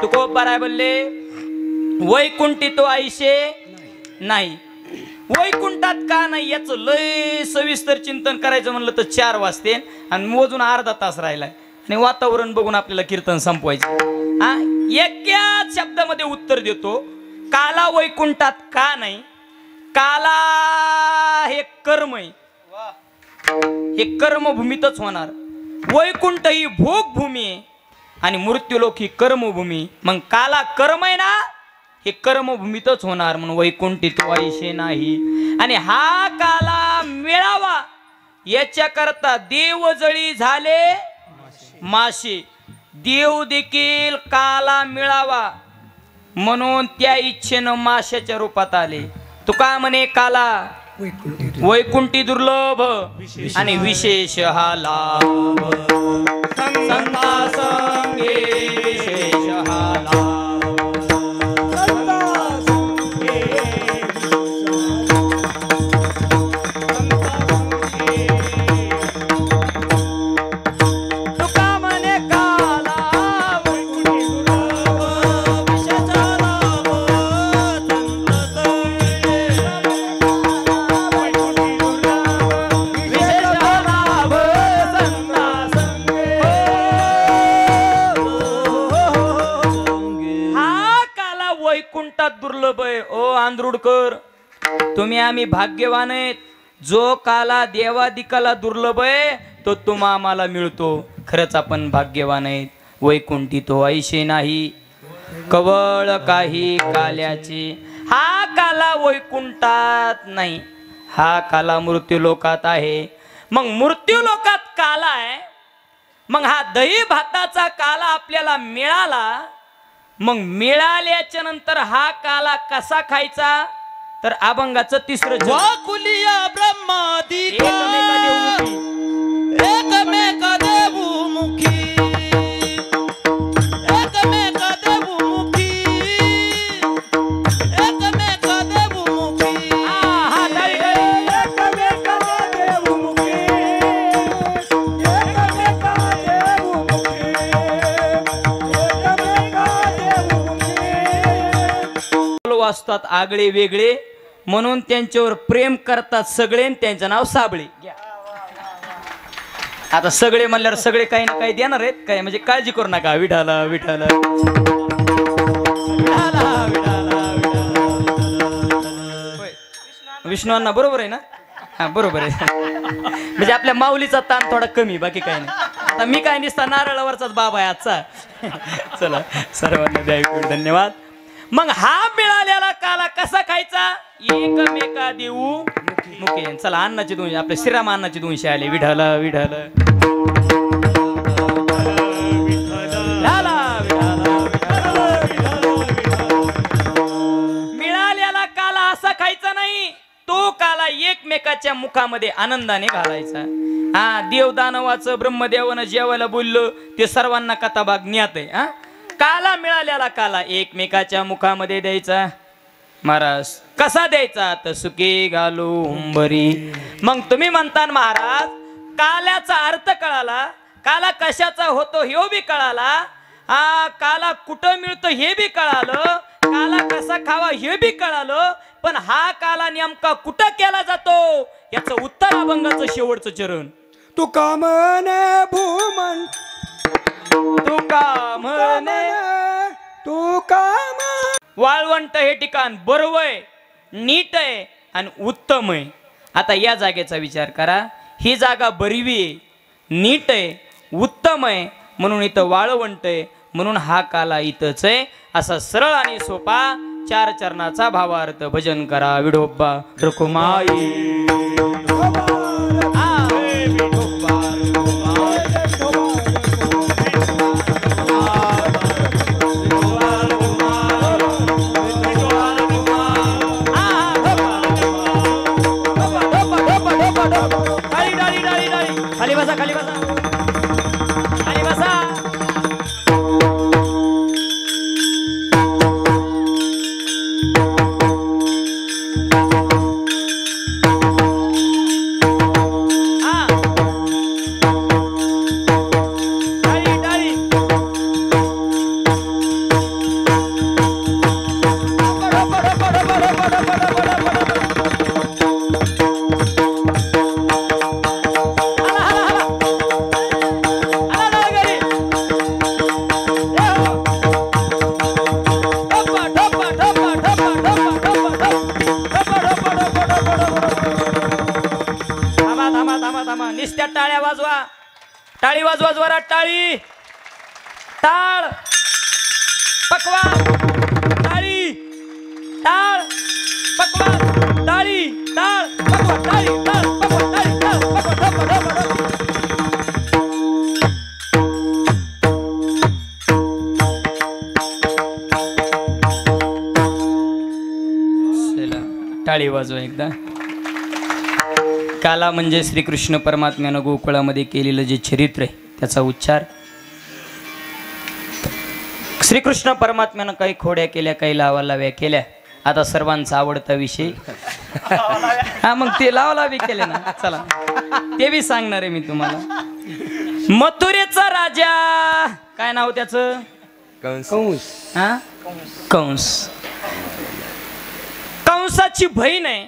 तुकोबाराय बोलले वैकुंठी तो आईशे नाही. वैकुंठात का नाही याचं लय सविस्तर चिंतन करायचं म्हणलं तर 4 वाजते आणि मोजून अर्धा तास राहिलाय. आणि वातावरण बघून आपल्याला कीर्तन संपवायचं. हा, एकाच शब्दामध्ये उत्तर देतो. काला वैकुंठात का नाही? काला हे कर्म आहे. हे कर्मभूमीतच होणार. वैकुंठ ही भोगभूमी आहे आणि मृत्यूलोक ही कर्मभूमी. मग काला कर्म आहे ना, हे कर्मभूमीतच होणार. म्हणून वैकुंठी तो आईशे नाही. आणि हा काला मिळावा याच्याकरता देवजळी झाले माशे. देव देखील काला मिळावा म्हणून त्या इच्छेनं माशाच्या रूपात आले. तुका म्हणे काला वैकुंठी दुर्लभ आणि विशेष हा लाभ. संता संगे विशेष हा लाभ. दुर्लभ आहे. ओ आंध्रुडकर, तुम्ही आम्ही भाग्यवान आहेत. जो काला देवादिकाला दुर्लभ आहे तो तुम्हा आम्हाला मिळतो. खरंच आपण भाग्यवान आहेत. वैकुंठी तो आईशे नाही कवळ काही काल्याचे. हा काला वैकुंठात नाही, हा काला मृत्यूलोकात आहे. मग मृत्यूलोकात काला आहे. मग हा दही भाताचा काला आपल्याला मिळाला. मग मिळाल्याच्या नंतर हा काला कसा खायचा? तर अभंगाचं 3रं वाकुलिया ब्रह्मादिका एकमेका देवमुखी एकमेका देवमुखी एकमेका देवमुखी. हा डाळी एकमेका देवमुखी एकमेका देवमुखी एकमेका वाचतात आगळे वेगळे म्हणून त्यांच्यावर प्रेम करतात सगळे. त्यांचं नाव साबळे. आता सगळे म्हणल्यावर सगळे काही ना काही देणार आहेत काय, म्हणजे काळजी करू नका. विठाला विठाला विष्णूंना बरोबर आहे ना? हा बरोबर आहे. म्हणजे आपल्या माऊलीचा ताण थोडा कमी, बाकी काही नाही. आता मी काय निसता नारळावरचाच बाबा आहे आजचा. चला सर्वांना द्या धन्यवाद. मग हा मिळालेला काला कसा खायचा? एकमेका देऊ मुखे. चला अन्नाची 200 आपले श्रीराम अन्नाची 200 आले. विठाल विठाल मिळालेला काला असा खायचा नाही. तो काला एकमेकाच्या मुखामध्ये आनंदाने घालायचा. हा देवदानवाचं ब्रह्मदेवानं जेवायला बोललं ते सर्वांना कथाभाग ज्ञात आहे. हा काला मिळालेला काला एकमेकाच्या मुखामध्ये द्यायचा. महाराज कसा द्यायचा? तर सुके घालू उंबरी. मग तुम्ही म्हणता महाराज काल्याचा अर्थ कळाला, काला कशाचा होतो हे बी कळाला, हा काला कुठं मिळतो हे बी कळालं, काला कसा खावा हे बी कळालं. पण हा काला नेमका कुठं केला जातो याचं उत्तर अभंगाचं शेवटचं चरण. तुका म्हणे भूमन तुका म्हणे तू काम वाळवंट हे ठिकाण बरोबर आहे, नीट आहे आणि उत्तम आहे. आता या जागेचा विचार करा. ही जागा बरीवी आहे, नीट आहे, उत्तम आहे, म्हणून इथं वाळवंट आहे, म्हणून हा काला इथंच आहे. असा सरळ आणि सोपा 4 चरणाचा भावार्थ भजन करा. विडोबा रखुमाई खाली बसा, खाली बसा, खाली बसा. निस्त्या टाळ्या वाजवा, टाळी वाजवा जोरात, टाळी, टाळ, पकवान, टाळी, टाळ, पकवान, टाळी, टाळ, पकवान, टाळी, टाळ, पकवान, टाळी, टाळ, पकवान, ढोपा, ढोपा, ढोपा. टाळी वाजवा एकदा. काला म्हणजे श्रीकृष्ण परमात्म्यानं गोकुळामध्ये केलेलं जे चरित्र आहे त्याचा उच्चार. श्रीकृष्ण परमात्म्यानं काही खोड्या केल्या, काही लावालाव्या केल्या. आता सर्वांचा आवडता विषय हा, मग ते लावालावी केले ना, चला ते बी सांगणार आहे मी तुम्हाला. मथुरेचा राजा, काय नाव त्याचं? कंस. हा, कंस. कंसाची बहीण आहे,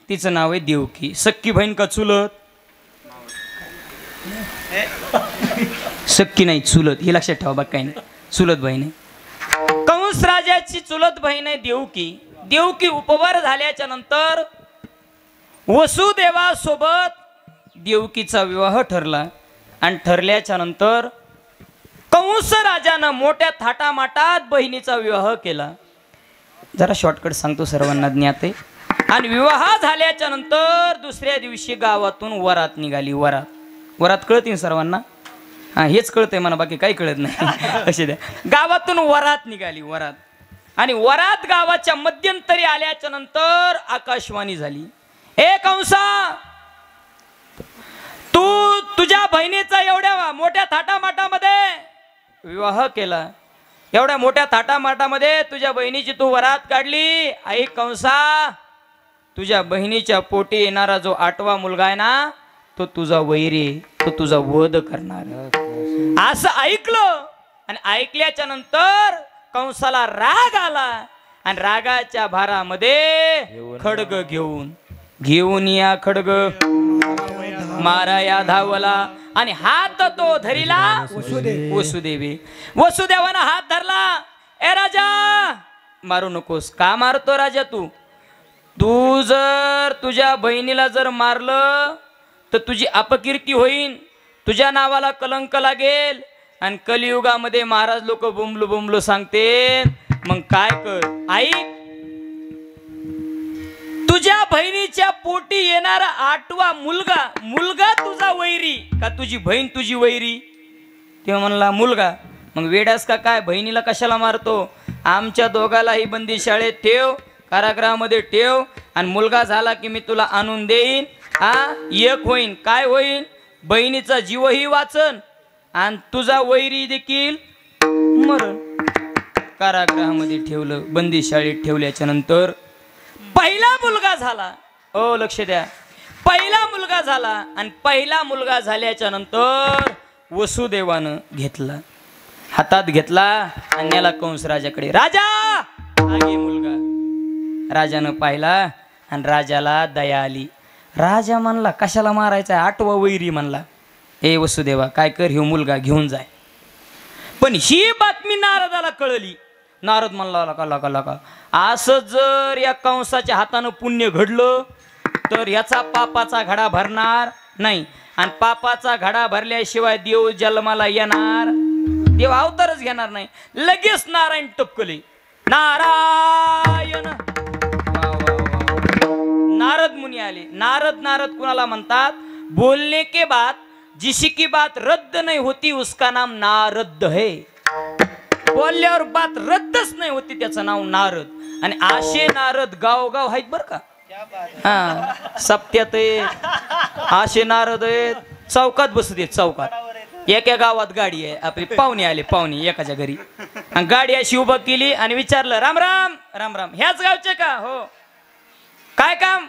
तिचं नाव आहे देवकी. सक्की बहीण का चुलत? सक्की नाही, चुलत. हे लक्षात ठेवा बघ, काही नाही, चुलत बहीण आहे. कंस राजाची चुलत बहीण आहे देवकी. देवकी उपवर झाल्याच्या नंतर वसुदेवासोबत देवकीचा विवाह ठरला. आणि ठरल्याच्या नंतर कंस राजानं मोठ्या थाटामाटात बहिणीचा विवाह केला. जरा शॉर्टकट सांगतो, सर्वांना ज्ञात आहे. आणि विवाह झाल्याच्या नंतर दुसऱ्या दिवशी गावातून वरात निघाली. वरात, वरात कळते सर्वांना? हा, हेच कळतंय मला, बाकी काही कळत नाही. असे द्या. गावातून वरात निघाली, वरात. आणि वरात गावाच्या मध्यंतरी आल्याच्या नंतर आकाशवाणी झाली. ए कंसा, तू तुझ्या बहिणीचा एवढ्या मोठ्या थाटामाटामध्ये विवाह केला, एवढ्या मोठ्या थाटामाटामध्ये तुझ्या बहिणीची तू वरात काढली. ऐक कंसा, तुझ्या बहिणीच्या पोटी येणारा जो 8वा मुलगा आहे ना, तो तुझा वैरी, तो तुझा वध करणार. असं ऐकलं. आणि ऐकल्याच्या नंतर कंसाला राग आला. आणि रागाच्या भारामध्ये खड्ग घेऊन या खड्ग मारा या धावला. आणि हात तो धरिला वसुदेवी. वसुदेवानं हात धरला. ए राजा, मारू नकोस. का मारतो राजा तू? तू जर तुझ्या बहिणीला जर मारलं तर तुझी अपकीर्ती होईल, तुझ्या नावाला कलंक लागेल. आणि कलियुगामध्ये महाराज लोक बोंबलो बोंबलो सांगते. मग काय कर, ऐक, तुझ्या बहिणीच्या पोटी येणारा 8वा मुलगा तुझा वैरी का तुझी बहीण तुझी वैरी? तेव्हा म्हणला मुलगा. मग वेडास का काय, बहिणीला कशाला मारतो? आमच्या दोघालाही बंदी शाळेत ठेव, कारागृहामध्ये ठेव. आणि मुलगा झाला की मी तुला आणून देईन. हा, एक होईन. काय होईन? बहिणीचा जीवही वाचन आणि तुझा वैरी देखील मरण. कारागृहामध्ये ठेवलं, बंदी शाळेत ठेवल्याच्या नंतर पहिला मुलगा झाला. ओ लक्ष द्या, पहिला मुलगा झाला. आणि पहिला मुलगा झाल्याच्या नंतर वसुदेवानं घेतला, हातात घेतला आणि नेला कंस राजाकडे. राजा, आगे मुलगा. राजानं पाहिला आणि राजाला दया आली. राजा म्हणला कशाला मारायचा, 8वा वैरी म्हणला. ए वसुदेवा, काय कर, ह्यो मुलगा घेऊन जाय. पण ही बातमी नारदाला कळली. नारद म्हणला लका लका लका असं जर या कंसाच्या हातानं पुण्य घडलं तर याचा पापाचा घडा भरणार नाही आणि पापाचा घडा भरल्याशिवाय देव जन्माला येणार देव अवतारच घेणार नाही. लगेच नारायण टपकले नारायण. वा, वा, वा. नारद मुनी आले. नारद नारद कुणाला म्हणतात? बोलने के बाद जिसी की बात रद्द नहीं होती उसका नाम नारद है. बोलल्यावर बात रद्दच नाही होती त्याचं नाव नारद. आणि आशे नारद गावगाव आहेत बर का. हा सप्त्यात आशे नारद आहेत. चौकात बसत आहेत चौकात. एका गावात गाडी आहे आपली पाहुणे आले पाहुणे एकाच्या घरी आणि गाडी अशी उभं केली आणि विचारलं राम राम राम राम ह्याच गावचे का? हो. काय काम?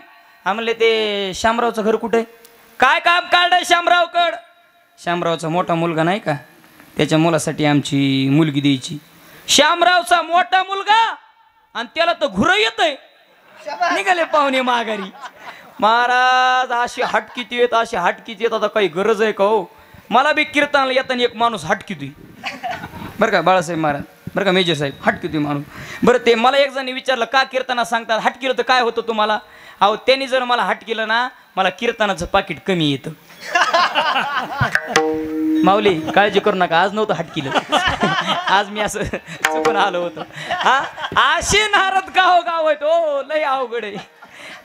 म्हणले ते शामरावचं घर कुठे? काय काम काढ शामरावकड? शामरावचा मोठा मुलगा नाही का त्याच्या मुलासाठी आमची मुलगी द्यायची. शामरावचा मोठा मुलगा आणि त्याला तर घुर येतय. निघाले पाहुणे माघारी. महाराज अशी हटकीत येत अशी हटकीत येत. आता काही गरज आहे का हो? मला बी कीर्तनाला येताना एक माणूस हटकीतोय बरं का बाळासाहेब महाराज बरं का मेजर साहेब हटकीतोय माणूस. बरं ते मला एक जण विचारलं का कीर्तना सांगतात हटकिलं तर काय होतं तुम्हाला? अहो त्यांनी जर मला हट केलं ना मला कीर्तनाचं पाकिट कमी येतं. माऊली काळजी करू नका आज नव्हतं हटकिलं. आज मी असं चुकून आलो होतो. हा असे नारद गाव गाव आहेत. ओ लय अवघड आहे.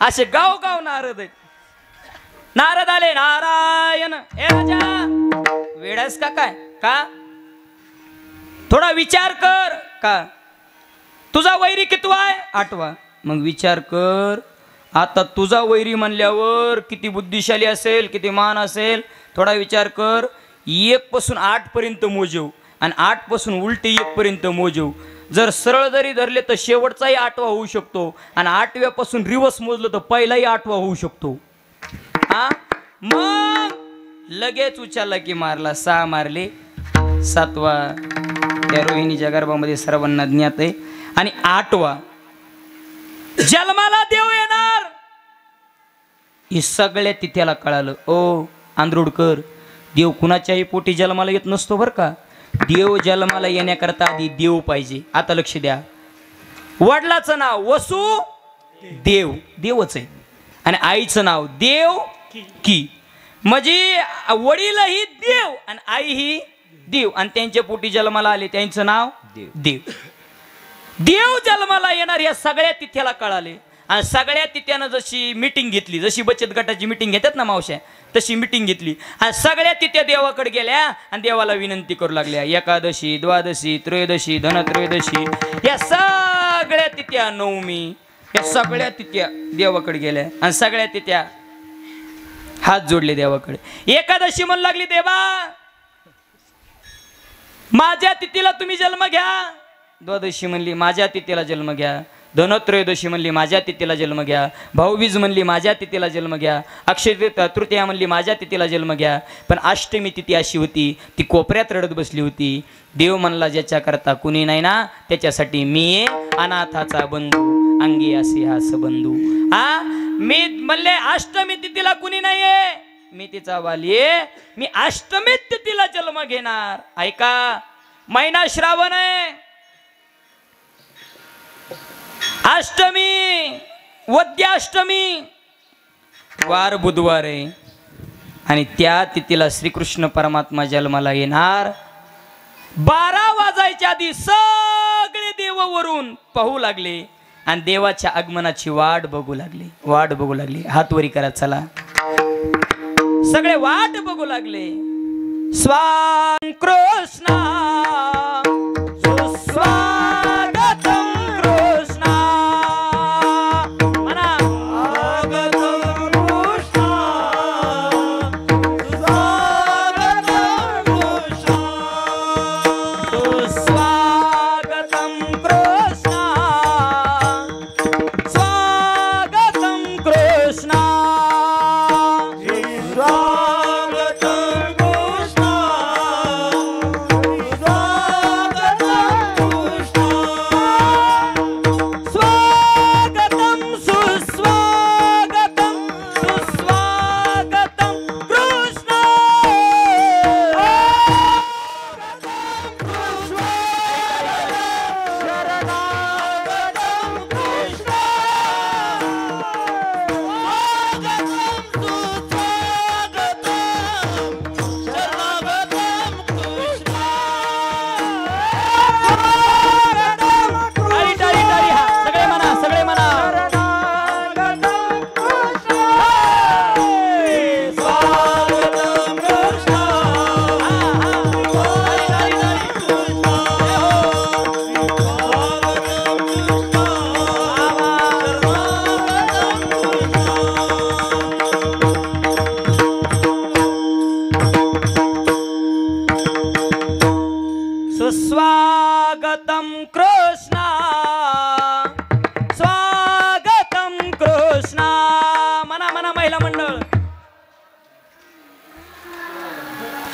असे गाव गाव नारद आहेत. नारद आले नारायण. ए राजा वेडास का काय का? थोडा विचार कर का? तुझा वैरी कितवा आहे? 8वा. मग विचार कर आता तुझा वैरी म्हणल्यावर किती बुद्धिशाली असेल किती मान असेल. थोडा विचार कर. 1 पासून 8 पर्यंत मोजव आणि 8 पासून उलटे 1 पर्यंत मोजव. जर सरळ जरी धरले तर शेवटचाही 8वा होऊ शकतो आणि 8व्या पासून रिवर्स मोजलं तर पहिलाही 8वा होऊ शकतो. हा मग लगेच उचलला की मारला. 6 मारले. 7वा त्या रोहिणीच्या गर्भामध्ये सर्वांना ज्ञात आहे. आणि 8वा जन्माला देव येणार हे सगळ्या तिथ्याला कळालं. ओ आंधरुडकर देव कुणाच्याही पोटी जन्माला येत नसतो बर का. देव जन्माला येण्याकरता आधी देव पाहिजे. आता लक्ष द्या. वडिलाचं नाव वसु देव देवच आहे आणि आईचं नाव देव की म्हणजे वडीलही देव आणि आई ही देव आणि त्यांच्या पोटी जन्माला आले त्यांचं नाव देव. देव जन्माला येणार या सगळ्या तिथ्याला कळाले आणि सगळ्या तिथ्यानं जशी मीटिंग घेतली जशी बचत गटाची मीटिंग घेतात ना मावश्या तशी मीटिंग घेतली आणि सगळ्या तिथ्या देवाकडे गेल्या आणि देवाला विनंती करू लागल्या. एकादशी द्वादशी त्रयोदशी धनत्रयोदशी या सगळ्या तिथ्या नवमी या सगळ्या तिथ्या देवाकडे गेल्या आणि सगळ्या तिथ्या हात जोडले देवाकडे. एकादशी म्हणू लागली देवा माझ्या तिथीला तुम्ही जन्म घ्या. द्वादशी म्हणली माझ्या तिथीला जन्म घ्या. धनत्रयोदशी म्हणली माझ्या तिथीला जन्म घ्या. भाऊबीज म्हणली माझ्या तिथीला जन्म घ्या. अक्षय तृतीया म्हणली माझ्या तिथीला जन्म घ्या. पण अष्टमी तिथी अशी होती ती कोपऱ्यात रडत बसली होती. देव म्हणला ज्याच्याकरता कुणी नाही ना त्याच्यासाठी मी अनाथाचा बंधू अंगी असे हा सबंधू. हा मी म्हणले अष्टमी तिथीला कुणी नाहीये मी तिचा वाली मी अष्टमी तिथीला जन्म घेणार. ऐका महिना श्रावण आहे. अष्टमी वद्याष्टमी वार बुधवार आहे आणि त्या तिथीला श्रीकृष्ण परमात्मा जन्माला येणार. 12 वाजायच्या आधी सगळे देव वरून पाहू लागले आणि देवाच्या आगमनाची वाट बघू लागले. हात वरी करा चला. सगळे वाट बघू लागले. स्वां कृष्णा सुस्वागतम कृष्णा म्हणा स्वागतम कृष्णा सुस्वागतम कृष्णा स्वागतम कृष्णा स्वागतम कृष्णा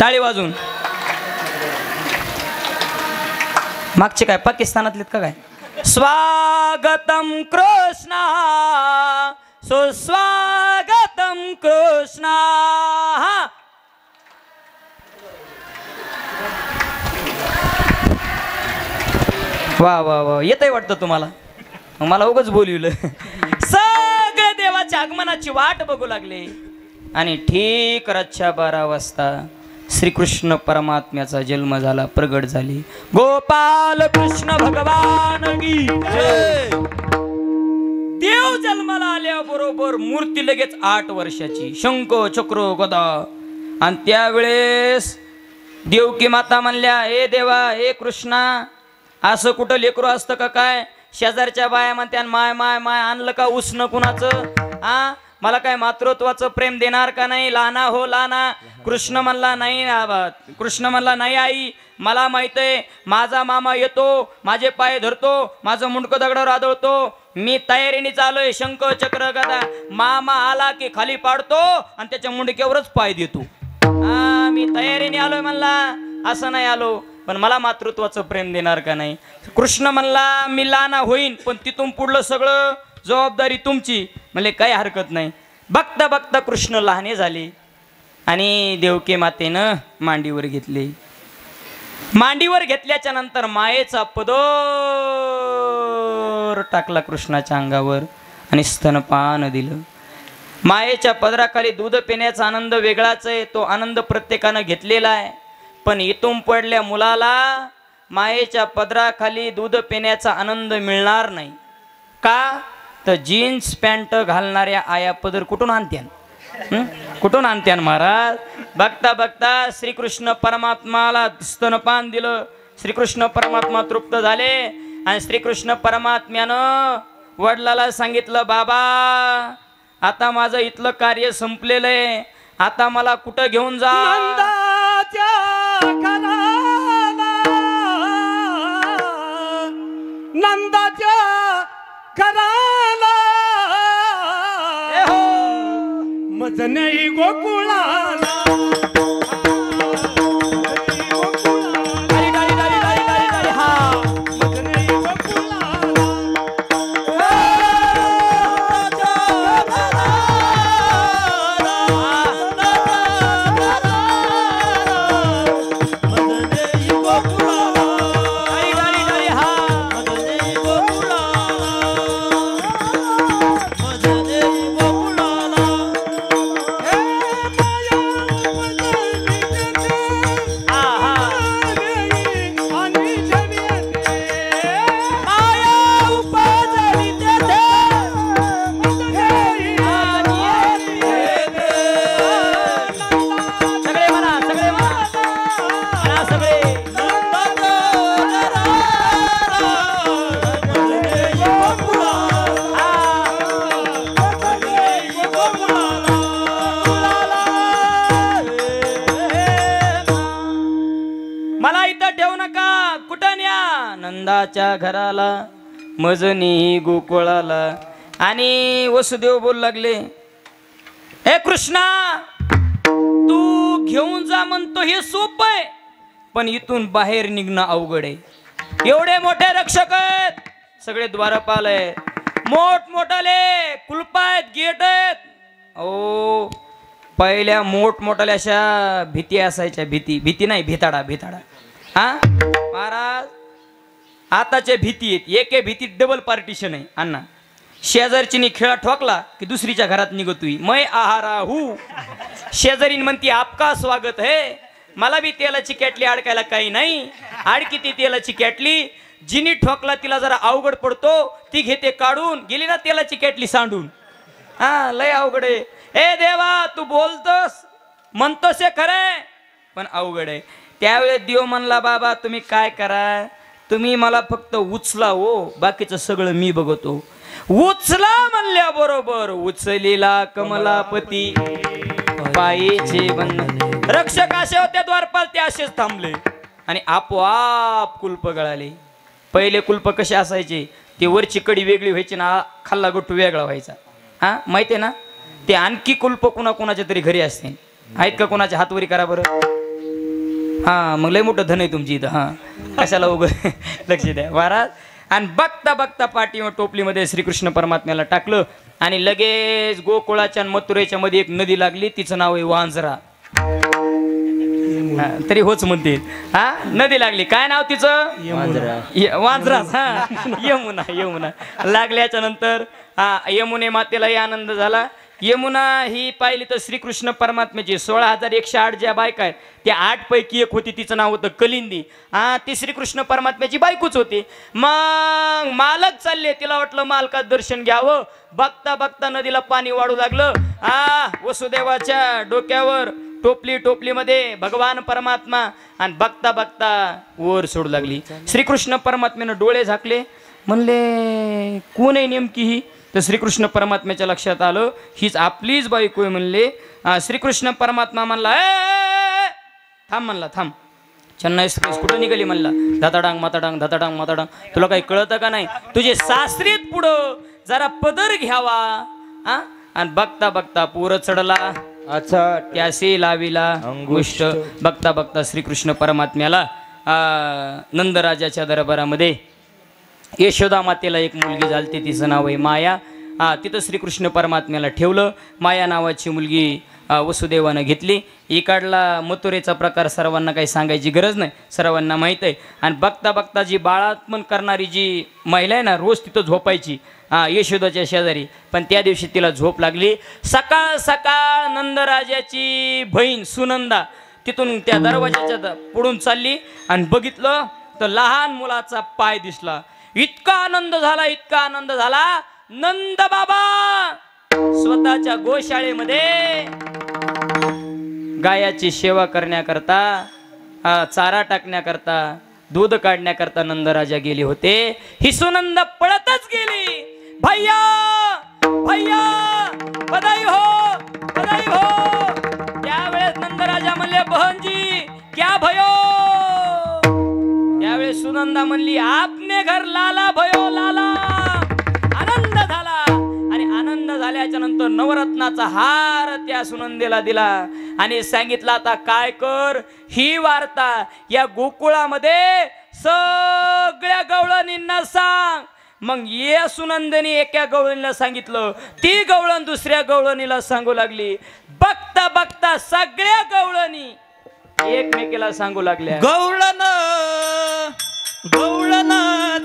टाळी वाजून. मागचे काय पाकिस्तानातलेत का काय? स्वागतम कृष्णा सुस्वागतम कृष्णा. वा वा वा येतंय वाटतं तुम्हाला. मला उगाच बोलवलं. सगळे देवाच्या आगमनाची वाट बघू लागले आणि ठीक रातच्या 12 वाजता श्रीकृष्ण परमात्म्याचा जन्म झाला, प्रगट झाली. गोपाल कृष्ण भगवान की जय. देव जन्माला आल्याबरोबर मूर्ती लगेच 8 वर्षाची, शंख चक्र गदा. आणि त्यावेळेस देवकी माता म्हणल्या, हे देवा, हे कृष्णा, असं कुठं लेकरू असतं का काय? शेजारच्या बाया म्हणत्या, माय माय माय आणलं का उसनं कुणाचं? आ मला काय मातृत्वाचं प्रेम देणार का नाही? लाना हो लाना. कृष्ण म्हणला नाही. कृष्ण म्हणला नाही आई, मला माहित आहे, माझा मामा येतो, माझे पाय धरतो, माझं मुंडकं दगडावर आदळतो, मी तयारीने चालूय, शंख चक्र गदा. मामा आला की खाली पाडतो आणि त्याच्या मुंडक्यावरच पाय देतो. मी तयारीने आलोय म्हणला, असं नाही आलो, पण मला मातृत्वाचं प्रेम देणार का नाही? कृष्ण म्हणला मी लहाना होईन, पण तिथून पुढलं सगळं जबाबदारी तुमची. म्हणले काही हरकत नाही. बघता बघता कृष्ण लहाने झाले आणि देवकी मातेनं मांडीवर घेतले. मांडीवर घेतल्याच्या नंतर मायेचा पदर टाकला कृष्णाच्या अंगावर आणि स्तनपान दिलं. मायेच्या पदराखाली दूध पिण्याचा आनंद वेगळाच आहे, तो आनंद प्रत्येकानं घेतलेला आहे. पण इथून पडल्या मुलाला मायेच्या पदराखाली दूध पिण्याचा आनंद मिळणार नाही. का? तर जीन्स पॅन्ट घालणाऱ्या आया पदर कुठून आणत्यान? कुठून आणत्यान महाराज? बघता बघता श्रीकृष्ण परमात्माला स्तनपान दिलं. श्रीकृष्ण परमात्मा तृप्त झाले आणि श्रीकृष्ण परमात्म्यानं वडिलाला सांगितलं, बाबा आता माझं इथलं कार्य संपलेलं आहे, आता मला कुठं घेऊन जा? नंदाच्या घराला मज नाही गोकुळाला. नंदाच्या घराला मजनी गोकुळाला. आणि वसुदेव बोलू लागले, हे कृष्णा, तू घेऊन जा म्हणतो हे सोपं आहे, पण इथून बाहेर निघणं अवघड आहे. एवढे मोठे रक्षक आहेत, सगळे द्वारपाल आहेत, मोठमोठाले कुलप आहेत, गेट आहेत. ओ पहिल्या मोठमोठाल्या अशा भीती असायच्या. भीती नाही, भिताडा. हा महाराज, आताच्या भीती आहेत, एके भीतीत डबल पार्टिशन आहे. अण्णा शेजारचीनी खेळा ठोकला की दुसरीच्या घरात निघतोय. मै आहारा हू. शेजारीन म्हणती आपका स्वागत है. मला बी तेलाची कॅटली अडकायला काही नाही. अडकी ती तेलाची कॅटली, जिनी ठोकला तिला जरा अवघड पडतो, ती घेते काढून, गेली ना तेलाची कॅटली सांडून. हा लय अवघड आहे. ए देवा, तू बोलतोस म्हणतोस हे खरंय, पण अवघड आहे. त्यावेळेस देव म्हणला, बाबा तुम्ही काय करा, तुम्ही मला फक्त उचला हो, बाकीचं सगळं मी बघतो. उचला म्हणल्या बरोबर उचलेला कमलापती पायीचे बंधन. रक्षक असे होते द्वारपाल, ते असेच थांबले आणि आपोआप कुलप गळाले. पहिले कुलप कसे असायचे, ते वरची कडी वेगळी व्हायची ना, खाल्ला गट्टू वेगळा व्हायचा. हा माहिती आहे ना? ते आणखी कुलप कुणाच्या तरी घरी असते. आहेत का कोणाच्या? हातवरी करा बरं. हा मग लय मोठं धन आहे तुमची इथं. हा कशाला उगं लक्ष द्या महाराज. आणि बघता बघता पाठी टोपलीमध्ये श्रीकृष्ण परमात्म्याला टाकलं आणि लगेच गोकुळाच्या आणि मथुरेच्या मध्ये एक नदी लागली, तिचं नाव आहे वांजरा. तरी होच म्हणते. हा नदी लागली, काय नाव तिचं? वांजरा. हा यमुना. यमुना लागल्याच्या नंतर यमुने मातेलाही आनंद झाला. यमुना ही पाहिली तर श्रीकृष्ण परमात्म्याची 16,108 ज्या बायका आहेत त्या 8 पैकी एक होती, तिचं नाव होतं कलिंदी. ती श्रीकृष्ण परमात्म्याची बायकोच होती. मग मालक चालले, तिला वाटलं मालकात दर्शन घ्यावं. बघता बघता नदीला पाणी वाढू लागलं. वसुदेवाच्या डोक्यावर टोपलीमध्ये भगवान परमात्मा आणि बघता बघता वर सोडू लागली. श्रीकृष्ण परमात्म्यानं डोळे झाकले, म्हणले कोण आहे नेमकी ही? तर श्रीकृष्ण परमात्म्याच्या लक्षात आलं हीच आपलीच बायको आहे. म्हणले श्रीकृष्ण परमात्मा म्हणला थांब, म्हणला थांब. चेन्नई एक्सप्रेस कुठं निघाली? म्हणला धताडांग माताडांग धताडांग माताडांग. तुला काही कळतं का नाही? तुझे सासरीत पुढं जरा पदर घ्यावा. आणि बघता बघता पोरं चढला, अच्छा त्यासे लाविला अंगुष्ठ. बघता बघता श्रीकृष्ण परमात्म्याला नंदराजाच्या दरबारामध्ये यशोदा मातेला एक मुलगी झालती, तिचं नाव आहे माया. तिथं श्रीकृष्ण परमात्म्याला ठेवलं. माया नावाची मुलगी वसुदेवानं घेतली. इकडला मथुरेचा प्रकार सर्वांना काही सांगायची गरज नाही, सर्वांना माहीत आहे. आणि बघता बघता जी बाळात्मन करणारी जी महिला आहे ना, रोज तिथं झोपायची यशोदाच्या शेजारी. पण त्या दिवशी तिला झोप लागली. सकाळ सकाळ नंदराजाची बहीण सुनंदा तिथून त्या दरवाजाच्या पुढून चालली आणि बघितलं तर लहान मुलाचा पाय दिसला. इतका आनंद झाला, इतका आनंद झाला. नंद बाबा स्वतःच्या गोशाळेमध्ये गायाची सेवा करण्याकरता, चारा टाकण्याकरता, दूध काढण्याकरता नंदराजा गेले होते. ही सुनंद पळतच गेली. भैया भैया बधाई हो, बधाई हो. त्यावेळेस नंदराजा म्हणले बहनजी क्या भयो? त्यावेळेस सुनंदा म्हणली आपने घर लाला भयो लाला. आनंद झाला. आणि आनंद झाल्याच्या नंतर नवरत्नाचा हार त्या सुनंदेला दिला आणि सांगितलं आता काय कर, ही वार्ता या गोकुळामध्ये सगळ्या गवळणींना सांग. मग या सुनंदनी एका गवळणीला सांगितलं, ती गवळण दुसऱ्या गवळणीला सांगू लागली. बघता बघता सगळ्या गवळणी एकमेकीला सांगू लागल्या, गवळण गवळण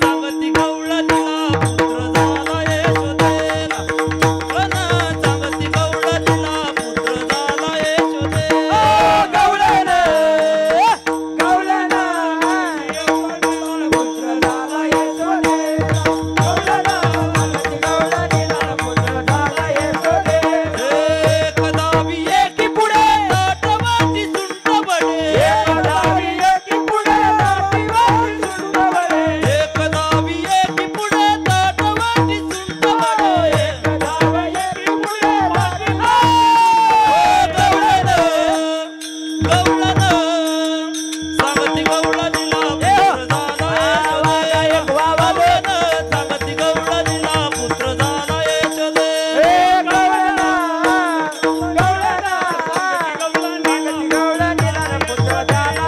जागती गवळणीला पुत्र झाला यशोदेला. गवळण जागती गवळणीला पुत्र झाला यशोदेला. गवळण गवळण पुत्र झाला यशोदेला. गवळण गवळणीला पुत्र झाला यशोदेला. एकदावी एकी पुढे ताटवाची सुंट बडे. एकदावी एकी पुढे ताटवाची सुंट बडे. एकदावी एकी पुढे ताटवाची सुंट बडे. एकदावी एकी पुढे ताटवाची गवळण गवळण सांगती गवळणीला पुत्र झाला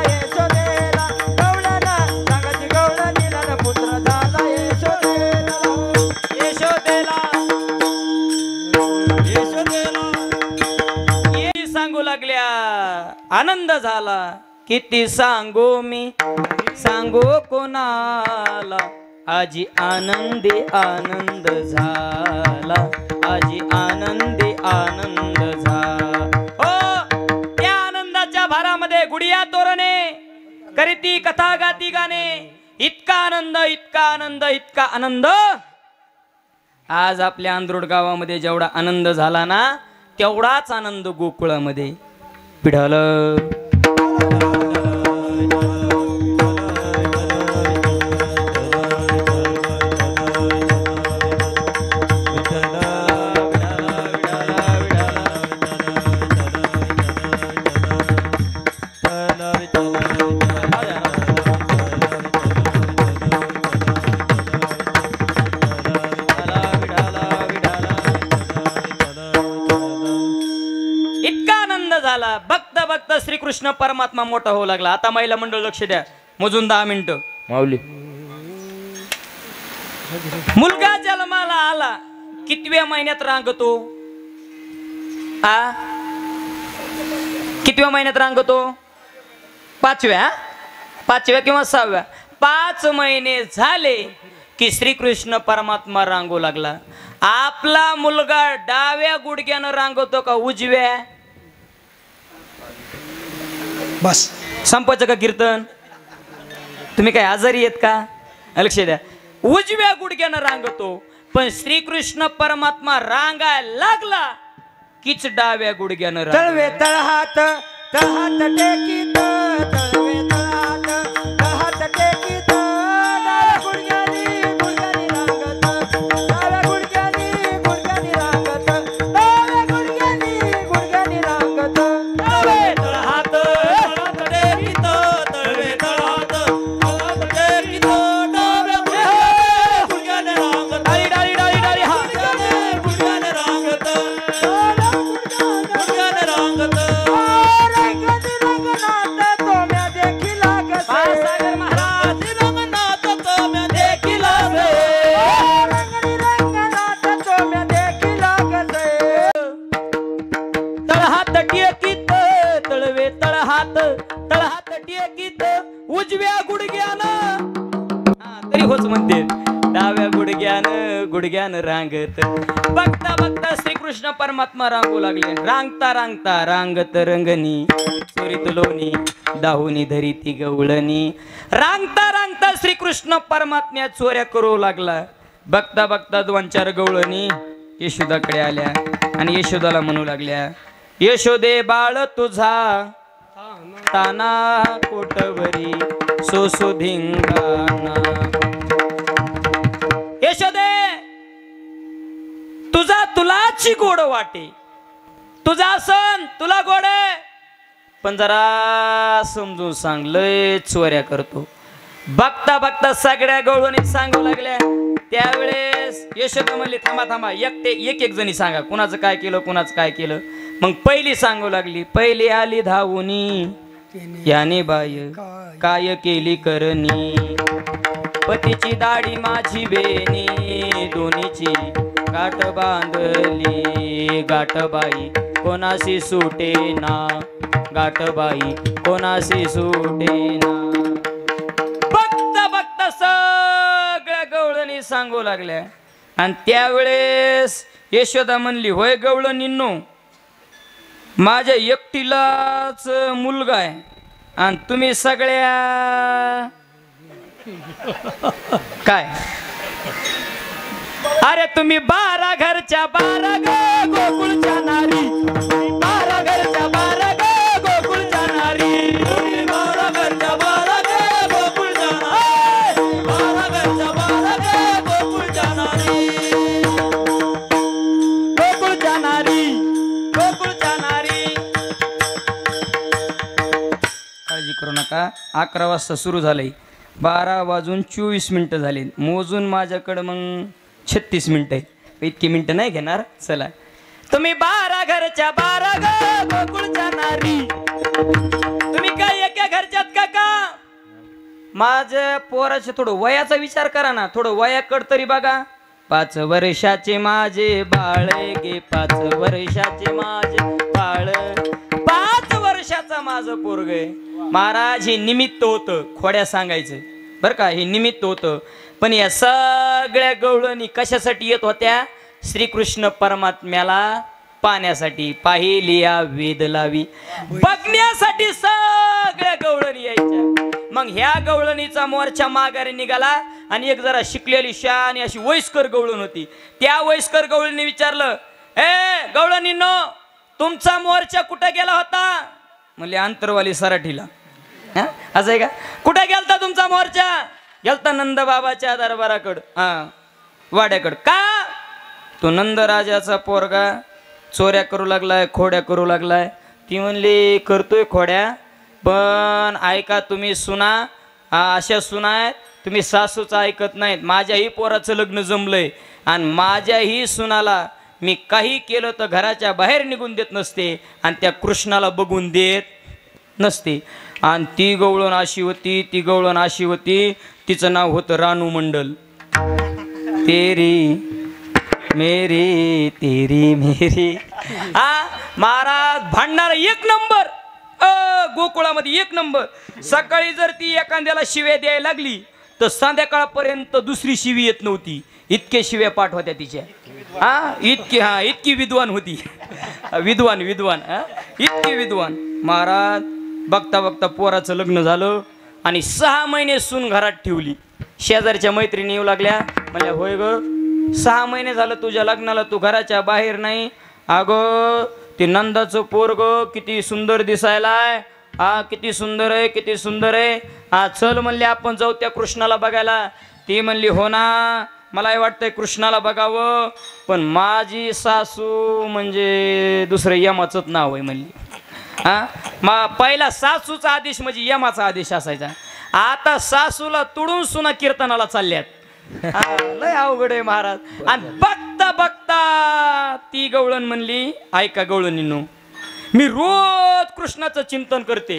यशोदे. गवळण सांगती गवळणीला पुत्र झाला यशोदे. ये सांगू लागल्या. आनंद झाला. किती सांगू मी, सांगू कोणाला. आजी आनंदी आनंद झाला. आजी आनंदी आनंद झाला. हो त्या आनंदाच्या भारामध्ये गुडिया तोरणे करीती कथा गाती गाणे. इतका आनंद, इतका आनंद, इतका आनंद. आज आपल्या आंध्रोड गावामध्ये जेवढा आनंद झाला ना, तेवढाच आनंद गोकुळामध्ये पिढाल. इतका आनंद झाला. बघता बघता श्री श्रीकृष्ण परमात्मा मोठा होऊ लागला. आता महिला मंडळ लक्ष द्या, मोजून 10 मिनिटं. माऊली मुलगा जन्माला आला, कितव्या महिन्यात रांगतो? कितव्या महिन्यात रांगतो? 5व्या किंवा 6व्या. 5 महिने झाले की श्रीकृष्ण परमात्मा रांगू लागला. आपला मुलगा डाव्या गुडघ्यानं रांगवतो का उजव्या? बस संपायचं का कीर्तन? तुम्ही काय आजारी आहेत का? लक्ष द्या. उजव्या गुडघ्यानं रांगतो, पण श्रीकृष्ण परमात्मा रांगायला लागला कीच डाव्या गुडघ्यानं तळवे तळहात तळहात टेकीत तळवे तळहात तळहात टेकीत डाव्या गुडघ्यानी गुडघ्यानी रांगत डाव्या गुडघ्यानी गुडघ्यानी रांगत डाव्या गुडघ्यानी गुडघ्यानी रांगत तळवे तळहात टेकीत तळवे तळहात तळहात टेकीत डाव्या गुडघ्याने रांगत डाळी डाळी डाळी डाळी हा गुडघ्याने रांगत गुडघ्याने रांगत रंगती रंगनाथ तोम्या देखील लागसे सागर महाराज रंगनाथ तोम्या देखील आसे. रंगती रंगनाथ तोम्या देखील लागसे तळहात टेकीत तळवे तळहात तळहात टेकीत उजव्या गुडघ्यानं तरी होच म्हणते डाव्या गुडघ्यानं रांगत. बघता बघता श्रीकृष्ण परमात्मा रांगू लागले. रांगता रांगता रांगत रंगणी चोरीत लोणी दाहुनी धरीती गवळणी. रांगता रांगता श्रीकृष्ण परमात्म्या चोऱ्या करू लागला. बघता बघता 2-4 गवळणी यशोदाकडे आल्या आणि यशोदाला म्हणू लागल्या, यशोदे बाळ तुझा ताना कोटवरी सोसो धिंगाणा. यशोदे तुझा तुलाची गोड वाटे, तुझा सण तुला गोड आहे, पण जरा समजून सांग लय चोऱ्या करतो. बघता बघता सगळ्या गवळणी सांगू लागल्या. त्यावेळेस यशोदा म्हणली थांबा थांबा, एक जणी सांगा कुणाचं काय केलं कुणाचं काय केलं. मग पहिली सांगू लागली. पहिली आली धावूनी याने बाय काय केली करणी, पतीची दाढी माझी बेनी दोन्हीची गाठ बांधली. गाठबाई कोणाशी सुटे ना, गाठबाई कोणाशी सुटे ना. बघता बघता सगळ्या गवळणी सांगू लागल्या. आणि त्यावेळेस यशोदा म्हणली, होय गवळणींनो, माझ्या एकटीलाच मुलगा आहे आणि तुम्ही सगळ्या काय, अरे तुम्ही 12 घरच्या 12 गोकुळच्या नारी, 12 घरच्या 12 गोकुळच्या नारी, 12 घरच्या 12 गोकुळच्या नारी, 12 घरच्या 12 गोकुळच्या नारी, गोकुळच्या नारी, गोकुळच्या नारी. काळजी करू नका. 11 वाजता सुरू झालंय, 12 वाजून 24 मिनिटं झाली. मोजून माझ्याकडं मग 36 मिनिटं आहे. इतकी मिनिटं नाही घेणार. चला, तुम्ही 12 घरच्या 12 गोकुळच्या नारी, तुम्ही काय एका घरच्यात का? माझ्या पोराचे थोडं वयाचा विचार करा ना, थोडं वयाकड तरी बघा. 5 वर्षाचे माझे बाळ गे, 5 वर्षाचे माझे बाळ, 5 वर्षाचा माझं पोरग आहे. महाराज हे निमित्त होतं खोड्या सांगायचं बरं का, हे निमित्त होतं. पण या सगळ्या गवळणी कशासाठी येत होत्या? श्रीकृष्ण परमात्म्याला पाहण्यासाठी. पाहिलिया वेद लावी बघण्यासाठी सगळ्या गवळणी यायच्या. मग ह्या गवळणीचा मोर्चा माघारी निघाला आणि एक जरा शिकलेली शान अशी वयस्कर गवळण होती. त्या वयस्कर गवळणी विचारलं, ए गवळणींनो, तुमचा मोर्चा कुठे गेला होता? म्हणले अंतरवाली सराठीला. असं आहे का? कुठे गेलता तुमचा मोर्चा? गेलता नंद बाबाच्या दरबाराकडं, वाड्याकडं. का? तो नंदराजाचा पोरगा चोऱ्या करू लागलाय, खोड्या करू लागलाय. ती म्हणली करतोय खोड्या, पण ऐका तुम्ही सुना, अशा सुना आहेत तुम्ही सासूचं ऐकत नाहीत. माझ्याही पोराचं लग्न जमलंय आणि माझ्याही सुनाला मी काही केलं तर घराच्या बाहेर निघून देत नसते आणि त्या कृष्णाला बघून देत नसते. आणि ती गवळण अशी होती, ती गवळण अशी होती. तिचं नाव होतं रानू मंडल. तेरी मेरी तेरी मेरी. हा महाराज भांडणार एक नंबर. गोकुळामध्ये एक नंबर. सकाळी जर ती एखाद्याला शिव्या द्यायला लागली तर संध्याकाळपर्यंत दुसरी शिवी येत नव्हती. इतके शिव्या पाठ होत्या तिच्या. इतकी विद्वान होती. विद्वान इतकी विद्वान. महाराज बघता बघता पोराचं लग्न झालं आणि 6 महिने सून घरात ठेवली. शेजारच्या मैत्रिणी येऊ लागल्या, म्हणल्या होय ग 6 महिने झालं तुझ्या लग्नाला, तू घराच्या बाहेर नाही. अगं ते नंदाचं पोरग किती सुंदर दिसायलाय. किती सुंदर आहे, किती सुंदर आहे. चल म्हणले आपण जाऊ त्या कृष्णाला बघायला. ती म्हणली हो ना, मलाही वाटतंय कृष्णाला बघावं, पण माझी सासू म्हणजे दुसरं यमाचंच नाव आहे म्हणली. पहिला सासूचा आदेश म्हणजे यमाचा आदेश असायचा. आता सासूला तुडून सुना कीर्तनाला चालल्यात. लय अवघड आहे महाराज. आणि बघता बघता ती गवळण म्हणली, ऐका गवळणीनो, मी रोज कृष्णाचं चिंतन करते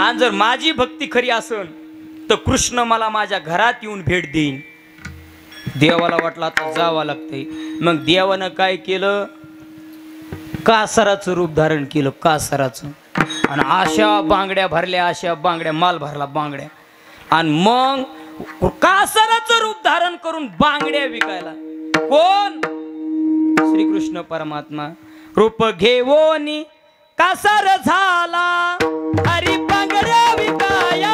आणि जर माझी भक्ती खरी असेल तर कृष्ण मला माझ्या घरात येऊन भेट देईन. देवाला वाटलं आता जावं लागतंय. मग देवानं काय केलं, कासराचं रूप धारण केलं. कासराचं. आणि अशा बांगड्या भरल्या, अशा बांगड्या, माल भरला बांगड्या. आणि मग कासराचं रूप धारण करून बांगड्या विकायला. कोण? श्रीकृष्ण परमात्मा. रूप घेवोनी कासर झाला, हरी बांगड्या विकाया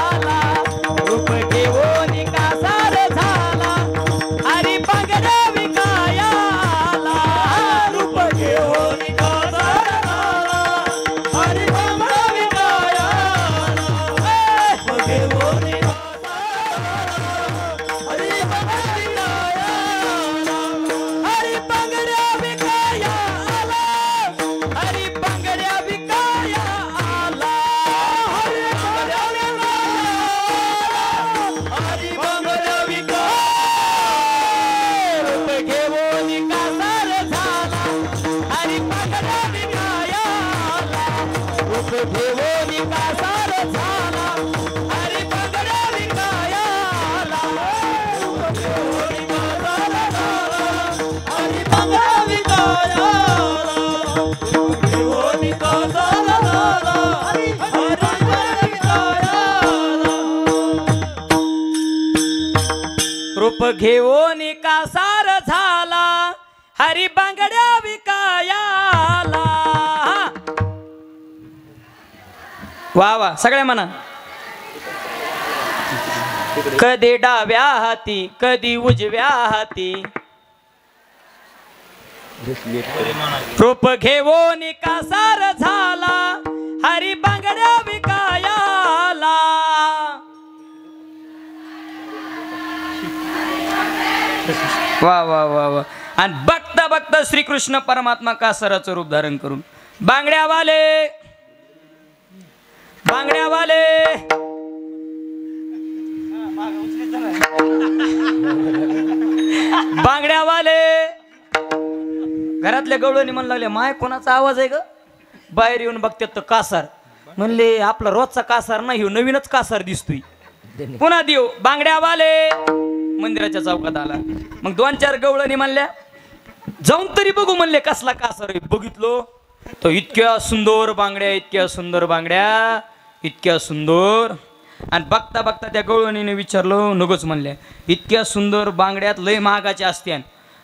आला. रूप घेवोनी कासर झाला, हरी बांगड्या विकाया आला. रूप घेवोनी कासर झाला, हरी बांगड्या विकाया आला. रूप घेवोनी रूप घेऊन कासार झाला, हरी बांगड्या विकायाला. वा वा सगळ्या म्हणा. कधी डाव्या हाती, कधी उजव्या हाती. रूप घेऊन कासार झाला, हरी बांगड्या विकायाला. वा वा वा वा. आणि बघता बघता श्रीकृष्ण परमात्मा कासराचं रूप धारण करून बांगड्यावाले बांगड्यावाले बांगड्यावाले घरातल्या गवळणी म्हणू लागले, माय कोणाचा आवाज आहे ग? बाहेर येऊन बघतात तर कासार. म्हणले आपला रोजचा कासार नाही, हो नवीनच कासार दिसतोय. पुन्हा देऊ बांगड्यावाले मंदिराच्या चौकात आला. मग 2-4 गवळणी म्हणल्या जाऊन तरी बघू म्हणले कसला कासार आहे. बघितलो तो इतक्या सुंदर बांगड्या, इतक्या सुंदर बांगड्या, इतक्या सुंदर. आणि बघता बघता त्या गवळणीने विचारलं, नगोच म्हणल्या इतक्या सुंदर बांगड्यात लय महागाच्या असत्या.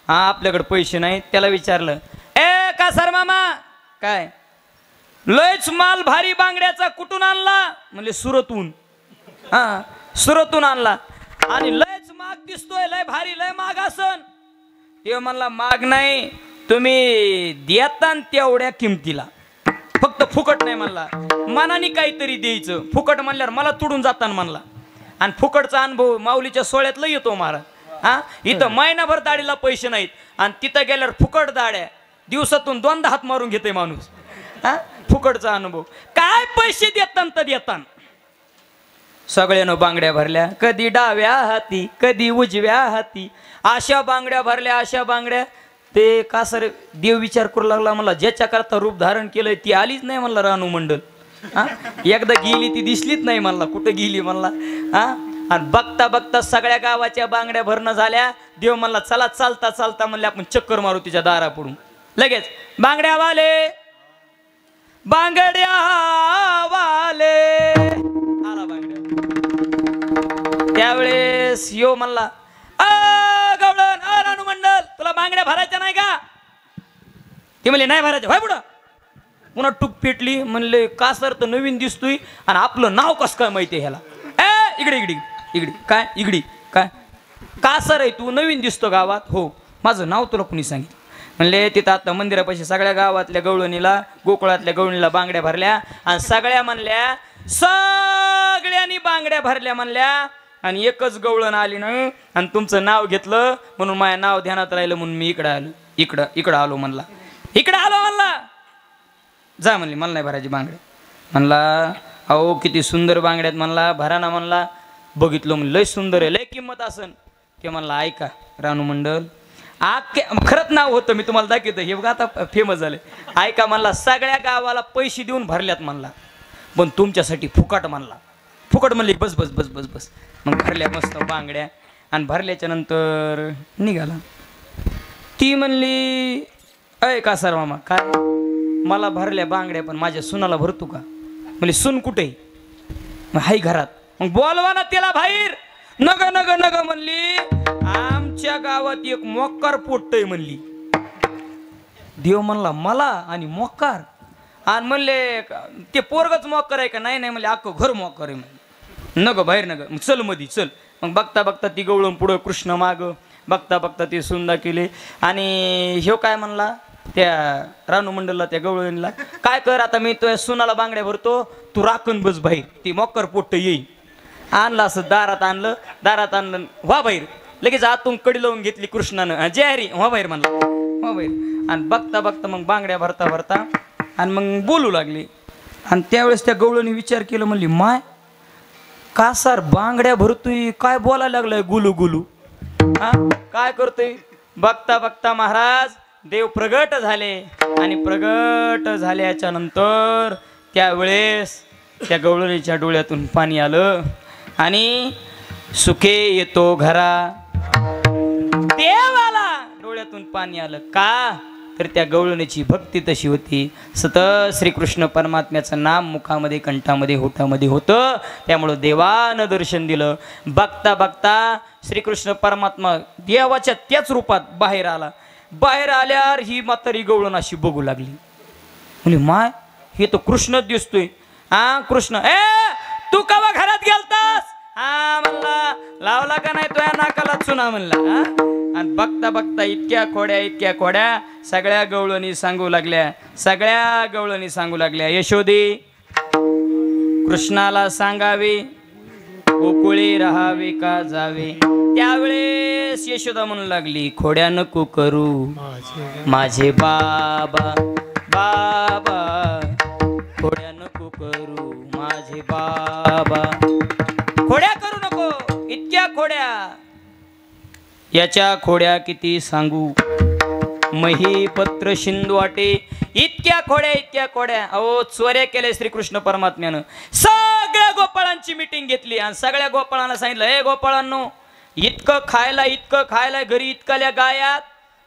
आपल्याकडे पैसे नाहीत. त्याला विचारलं, ए कासार मामा काय लयच माल भारी बांगड्याचा कुठून आणला? म्हणले सुरतून. सुरतून आणला. आणि लयच माग दिसतोय, लय भारी, लय माग असन. ते म्हणला माग नाही, तुम्ही देता तेवढ्या किमतीला, फक्त फुकट नाही म्हणला. मनाने काहीतरी द्यायचं. फुकट म्हणल्यावर मला तुडून जाताना म्हणला. आणि फुकटचा अनुभव माऊलीच्या सोहळ्यातला येतो महाराज. इथं महिनाभर दाढीला पैसे नाहीत आणि तिथं गेल्यावर फुकट दाड्या. दिवसातून 2दा हात मारून घेते माणूस. फुकटचा अनुभव. काय पैसे देताना तर देताना. सगळ्यानं बांगड्या भरल्या, कधी डाव्या हाती, कधी उजव्या हाती. अशा बांगड्या भरल्या, अशा बांगड्या. ते कासर देव विचार करू लागला, मला ज्याच्या करता रूप धारण केलंय ती आलीच नाही म्हणला रानू मंडल. हा एकदा गेली ती दिसलीच नाही म्हणला, कुठं गेली म्हणला. हा आणि बघता बघता सगळ्या गावाच्या बांगड्या भरणं झाल्या. देव म्हणला चला चालता चालता म्हणले आपण चक्कर मारू तिच्या दारा पडून. लगेच बांगड्या वाले बांगड्या वाले आला बांगड्या. त्यावेळेस यो म्हणला गवळण रानू मंडल तुला बांगड्या भरायच्या नाही का? ते म्हणले नाही भरायच्या. भाई पुढं पुन्हा टूक पेटली. म्हणले का सर तर नवीन दिसतोय आणि आपलं नाव कसं काय माहिती ह्याला. इकडे इकडे इकडे काय इकडे काय का सर आहे तू नवीन दिसतो गावात. हो माझं नाव तुला कुणी सांगितलं. म्हणले तिथं आता मंदिरापाशी सगळ्या गावातल्या गवळणीला गोकुळातल्या गवळणीला बांगड्या भरल्या आणि सगळ्या म्हणल्या सगळ्यांनी बांगड्या भरल्या म्हणल्या आणि एकच गवळण आली नाही आणि तुमचं नाव घेतलं म्हणून माझ्या नाव ध्यानात राहिलं म्हणून मी इकडं आलो. इकडं आलो म्हणला. इकडं आलो म्हणला. जा म्हणली मला नाही भरायची बांगड्या. म्हणला अहो किती सुंदर बांगड्यात म्हणला भरा ना म्हणला. बघितलं म्हणलं लय सुंदर आहे लय किंमत असन. ते म्हणला ऐका रानू मंडल खरंच नाव होतं मी तुम्हाला दाखवतो हे बघा आता फेमस झाले. ऐका म्हणला सगळ्या गावाला पैसे देऊन भरल्यात म्हणला पण तुमच्यासाठी फुकट म्हणला. फुकट म्हणली बस बस बस बस बस. मग भरल्या मस्त बांगड्या आणि भरल्याच्या नंतर निघाला. ती म्हणली अय का सर मामा काय मला भरल्या बांगड्या पण माझ्या सुनाला भरतो का? म्हणले सून कुठे? मग हाय घरात. मग बोलवा ना तिला बाहेर. नग नग नग म्हणली आमच्या गावात एक मोक्कार पोटतय म्हणली. देव म्हणला मला आणि मोक्कार आणि म्हणले ते पोरगच मोक्कर आहे का? नाही नाही म्हणले अख्खं घर मोक्कर आहे म्हणले. नग बाहेर नग मग चल मधी चल. मग बघता बघता ती गवळण पुढं कृष्ण माग बघता बघता ती सुंदा केली आणि ह्यो काय म्हणला त्या रानू मंडलला त्या गवळणीला काय कर आता मी तो सुनाला बांगड्या भरतो तू राखण बस बाहेर ती मोक्कर पोट्ट येईल. आणलं असं दारात आणलं व्हा बाहेर. लगेच आतून कडी लावून घेतली कृष्णानं. जय हरी व्हा बाहेर म्हणला व्हा बाहेर. आणि बघता बघता मग बांगड्या भरता भरता आणि मग बोलू लागली. आणि त्यावेळेस त्या गवळणी विचार केलं म्हणली माय का सर बांगड्या भरतोय काय बोलायला लागलाय गुलू गुलू हा काय करतोय. बघता बघता महाराज देव प्रगट झाले आणि प्रगट झाल्याच्या नंतर त्यावेळेस त्या गवळणीच्या डोळ्यातून पाणी आलं आणि सुखे येतो घरा देवाला डोळ्यातून पाणी आलं का तर त्या गवळणीची भक्ती तशी होती. सतत श्रीकृष्ण परमात्म्याचं नाम मुखामध्ये कंठामध्ये होठामध्ये होतं त्यामुळं देवानं दर्शन दिलं. बघता बघता श्रीकृष्ण परमात्मा देवाच्या त्याच रूपात बाहेर आला. बाहेर आल्यावर ही म्हातारी गवळण अशी बघू लागली. म्हणजे माय हे तो कृष्णच दिसतोय. हा कृष्ण तू कवा घरात गेलतास? हा म्हणला लावला का नाही तुझ्या नाकाला चुना म्हणला. आणि बघता बघता इतक्या खोड्या सगळ्या गवळणी सांगू लागल्या यशोदे कृष्णाला सांगावे गोकुळी राहावे का जावे. त्यावेळेस यशोदा म्हणू लागली खोड्या नको करू माझे बाबा बाबा खोड्या नको करू माझे बाबा. खोड्या करू नको इतक्या खोड्या याच्या खोड्या किती सांगू मही पत्र शिंदू वाटे. इतक्या खोड्या अहो चोऱ्या केल्या श्रीकृष्ण परमात्म्यानं. सगळ्या गोपाळांची मिटिंग घेतली आणि सगळ्या गोपाळांना सांगितलं हे गोपाळांनो इतकं खायला घरी इतकल्या गायात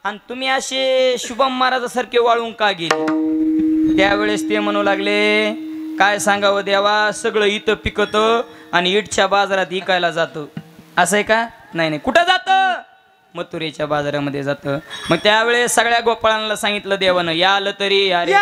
आणि तुम्ही असे शुभम महाराजासारखे वाळून का गेले. त्यावेळेस ते म्हणू लागले काय सांगावं देवा सगळं इथं पिकतं आणि इटच्या बाजारात इकायला जातं. असं आहे का? नाही कुठं जातं मथुरेच्या बाजारामध्ये जातं. मग त्यावेळेस सगळ्या गोपाळांना सांगितलं देवानं याल तरी यारे